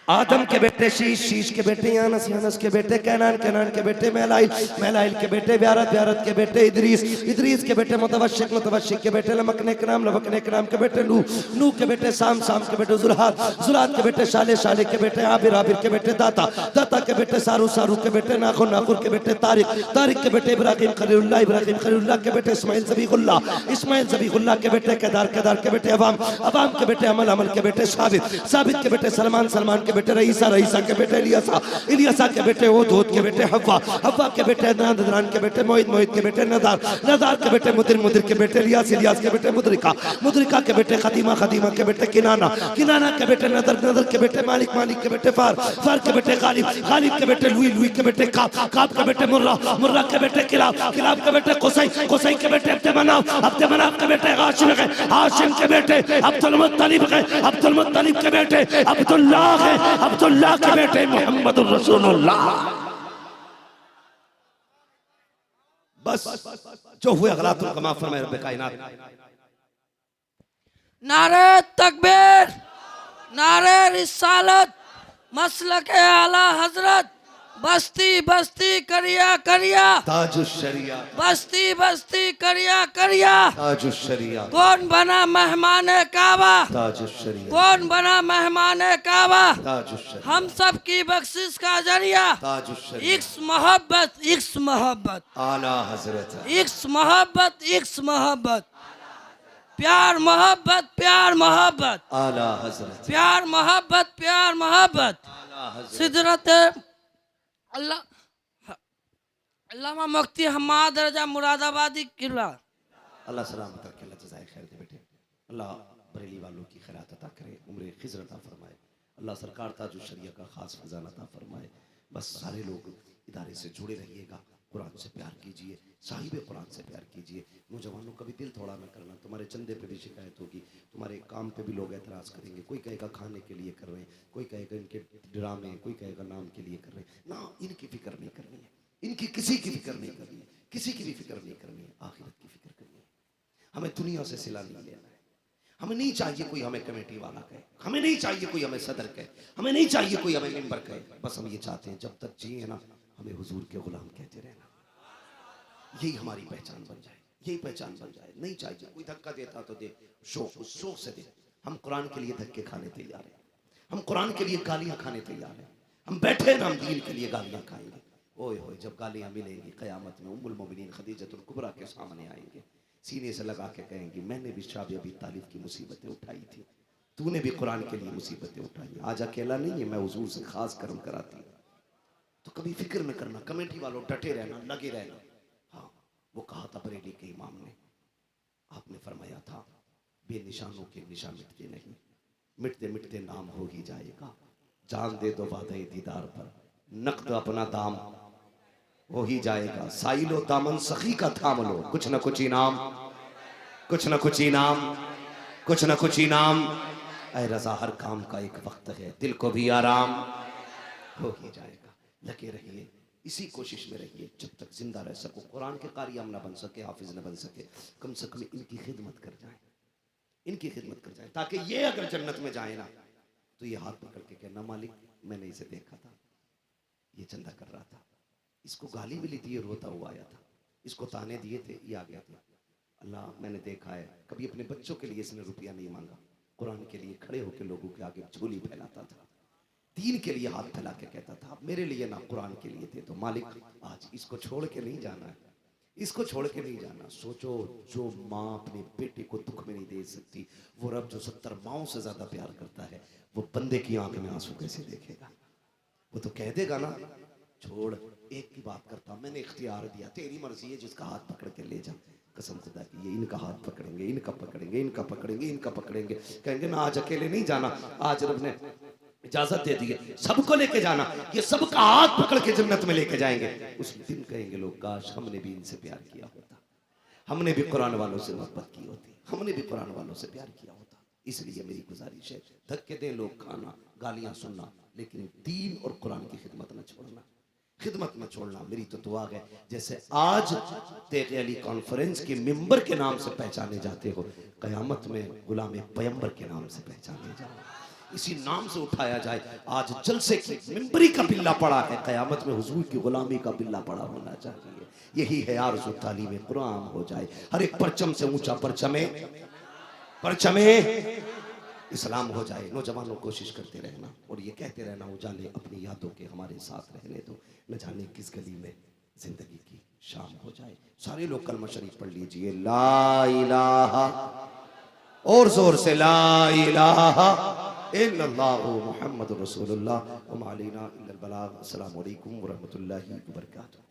Speaker 1: आदम के बेटे शीश, शीश के बेटे यानस, यानस के बेटे कैनान, कैनान के बेटे मैलाइल, मैलाइल के बेटे ब्यारत, ब्यारत के बेटे इदरीस, इदरीस के बेटे मुतवश्शिक, मुतवश्शिक के बेटे लमकने कराम, लमकने कराम के बेटे नूह, नूह के बेटे साम, साम के बेटे जुल्हाद, जुल्हाद के बेटे शाले, शाले के बेटे आबिर, आबिर के बेटे दाता, दाता के बेटे सारू, सारू के बेटे नाखुर, नाखुर के बेटे तारिक, तारिक के बेटे इब्राहिम खलीलुल्लाह, इब्राहिम खलीलुल्लाह के बेटे इस्माइल ज़बीहुल्लाह, इस्माइल ज़बीहुल्लाह के बेटे केदार, केदार के बेटे अवाम, अवाम के बेटे अमल, अमल के बेटे साबित, साबित के बेटे सलमान, सलमान के बेटे रईसा, रईसा के बेटे इलियासा, इलियासा के बेटे ओधोद के बेटे हव्वा, हव्वा के बेटे अदनान, अदनान के बेटे मोहित, मोहित के बेटे नदार, नदार के बेटे मुदिर, मुदिर के बेटे इलियास, इलियास के बेटे मुदरिका, मुदरिका के बेटे खदीमा, खदीमा के बेटे किनाना, किनाना के बेटे नदर, नदर के बेटे मालिक, मालिक के बेटे फार, फार के बेटे गालिब, गालिब के बेटे लुई, लुई के बेटे काब, काब के बेटे मुर्रा, मुर्रा के बेटे किलाब, किलाब के बेटे कुसै, कुसै के बेटे अब्द मनाफ, अब्द मनाफ के बेटे हाशिम है, हाशिम के बेटे अब्दुल मुत्तलिब है, अब्दुल मुत्तलिब के बेटे अब्दुल्लाह है, अब्दुल्लाह के बेटे मोहम्मद रसूलुल्लाह। बस जो हुए गलातुल कमा फरमाए रब्बे कायनात।
Speaker 3: नारे तकबीर, नारे रिसालत, मसलक आला हजरत, बस्ती बस्ती करिया करिया,
Speaker 1: ताजुश शरिया,
Speaker 3: बस्ती बस्ती करिया करिया,
Speaker 1: ताजुश शरिया,
Speaker 3: कौन बना मेहमान काबा,
Speaker 1: ताजुश शरिया,
Speaker 3: कौन बना मेहमान काबा,
Speaker 1: ताजुश शरिया,
Speaker 3: हम सब की बख्शिश का जरिया,
Speaker 1: ताजुश शरिया,
Speaker 3: इक्स मोहब्बत, इक्स मोहब्बत,
Speaker 1: आला हजरत,
Speaker 3: इक्स मोहब्बत, इक्स मोहब्बत, प्यार मोहब्बत, प्यार मोहब्बत,
Speaker 1: आला हजरत,
Speaker 3: प्यार मोहब्बत, प्यार मोहब्बत,
Speaker 1: आला हजरत,
Speaker 3: सिदरत अल्लाह, अल्लामा मुफ्ती हम्माद रजा मुरादाबादी किला।
Speaker 1: अल्लाह सलामत रखे, अल्लाह जज़ाए खैर दे बेटे, अल्लाह बरेली वालों की खैरात अता करे, उम्र खिज़र अता फरमाए, अल्लाह सरकार ताजुश शरिया का खास खजाना अता फरमाए। बस सारे लोग इदारे से जुड़े रहिएगा, कुरान से प्यार कीजिए, साहिब कुरान से प्यार कीजिए। नौजवानों का भी दिल थोड़ा न करना, तुम्हारे चंदे पे भी शिकायत होगी, तुम्हारे काम पे भी लोग एतराज़ करेंगे। कोई कहेगा खाने के लिए कर रहे हैं, कोई कहेगा इनके ड्रामे, कोई कहेगा नाम के लिए कर रहे हैं। ना, इनकी फिक्र नहीं करनी है, इनकी किसी की फिक्र नहीं करनी है, किसी की भी फिक्र नहीं करनी है, आखिरत की फिक्र करनी है। हमें दुनिया से सिला नहीं लेना है। हमें नहीं चाहिए कोई हमें कमेटी वाला कहे, हमें नहीं चाहिए कोई हमें सदर कहे, हमें नहीं चाहिए कोई हमें मेंबर कहे। बस हम ये चाहते हैं जब तक जिए ना, हमें हुजूर के गुलाम कहते रहना, यही हमारी पहचान बन जाए, यही पहचान बन जाए। नहीं चाहिए कोई धक्का देता तो दे, शौक शौक से दे। हम कुरान के लिए धक्के खाने तैयार हैं, हम कुरान के लिए गालियां खाने तैयार हैं। हम बैठे ना, हम दीन के लिए गालियां खाएंगे। ओए होए, जब गालियां मिलेंगी क़यामत में उम्मुल मोमिनीन खदीजतुल कुबरा के सामने आएंगे, सीने से लगा के कहेंगी, मैंने भी शाबी अबी तालिब की मुसीबतें उठाई थी, तूने भी कुरान के लिए मुसीबतें उठाई। आज अकेला नहीं है, मैं हुजूर से खास करम कराती हूँ। तो कभी फिक्र न करना, कमेटी वालों डटे रहना, लगे रहना। हाँ, वो कहा था बरेली के इमाम ने, आपने फरमाया था बेनिशानों के निशान मिटते नहीं, मिटते मिटते नाम हो ही जाएगा। जान दे दो वादे दीदार पर, नक़द अपना दाम हो ही जाएगा। साइलो दामन सखी का थाम लो, कुछ न कुछ इनाम, कुछ न कुछ इनाम, कुछ न कुछ इनाम। ऐ रज़ा, हर काम का एक वक्त है, दिल को भी आराम हो ही जाएगा। लगे रहिए, इसी कोशिश में रहिए जब तक जिंदा रह सको। कुरान के कारी हम ना बन सके, हाफिज न बन सके, कम से कम इनकी खिदमत कर जाए, इनकी खिदमत कर जाए, ताकि ये अगर जन्नत में जाए ना, तो ये हाथ पकड़ के कहना, मालिक मैंने इसे देखा था, ये चंदा कर रहा था, इसको गाली भी ली थी, ये रोता हुआ आया था, इसको ताने दिए थे, ये आ गया था। अल्लाह, मैंने देखा है, कभी अपने बच्चों के लिए इसने रुपया नहीं मांगा, कुरान के लिए खड़े होकर लोगों के आगे झोली फैलाता था, दीन के लिए हाथ फैला के कहता था, मेरे लिए ना कुरान के लिए थे। तो मालिक आज इसको छोड़ के नहीं जाना है, इसको छोड़ के नहीं जाना। सोचो, जो माँ अपने बेटे को दुख में नहीं दे सकती, वो रब जो 70 माओं से ज्यादा प्यार करता है, वो बंदे की आंख में आंसू कैसे देखेगा? वो तो कह देगा ना, छोड़ एक की बात करता हूँ, मैंने इख्तियार दिया, तेरी मर्जी है, जिसका हाथ पकड़ के ले जा। कसम खुदा की, ये इनका हाथ पकड़ेंगे, इनका पकड़ेंगे, इनका पकड़ेंगे, इनका पकड़ेंगे, कहेंगे ना आज अकेले नहीं जाना, आज रब ने इजाजत दे दी है, सबको लेके जाना, ये सबका हाथ पकड़ के जन्नत में लेके जाएंगे। उस दिन कहेंगे लोग, काश हमने भी इनसे प्यार किया होता, हमने भी कुरान वालों से मोहब्बत की होती, हमने भी कुरान वालों से प्यार किया होता। इसलिए मेरी गुजारिश है, धक्के दे लोग खाना, गालियां सुनना, लेकिन दीन और कुरान की खिदमत न छोड़ना, खिदमत में छोड़ना। मेरी तो दुआ है, जैसे आज तेग़ अली कॉन्फ्रेंस के मिंबर के नाम से पहचाने जाते हो, कयामत में गुलाम पैगंबर के नाम से पहचाने जाओ, इसी नाम से उठाया जाए। आज जलसे की मिंबरी का बिल्ला पड़ा है, कयामत में हुजूर की गुलामी का बिल्ला पड़ा होना चाहिए। यही है आरज़ू तालीम कुरान हो जाए, हर एक परचम से ऊंचा परचमे इस्लाम हो जाए। नौजवानों कोशिश करते रहना और ये कहते रहना, उजाले अपनी यादों के हमारे साथ रहने दो, न जाने किस गली में जिंदगी की शाम हो जाए। सारे लोग कलमा शरीफ पढ़ लीजिए, ला इलाहा, और जोर से ला इलाहा इल्लल्लाहु मुहम्मदुर रसूलुल्लाह व मा अलैना इल्लल बलाग। अस्सलामु अलैकुम व रहमतुल्लाहि व बरकातुहू।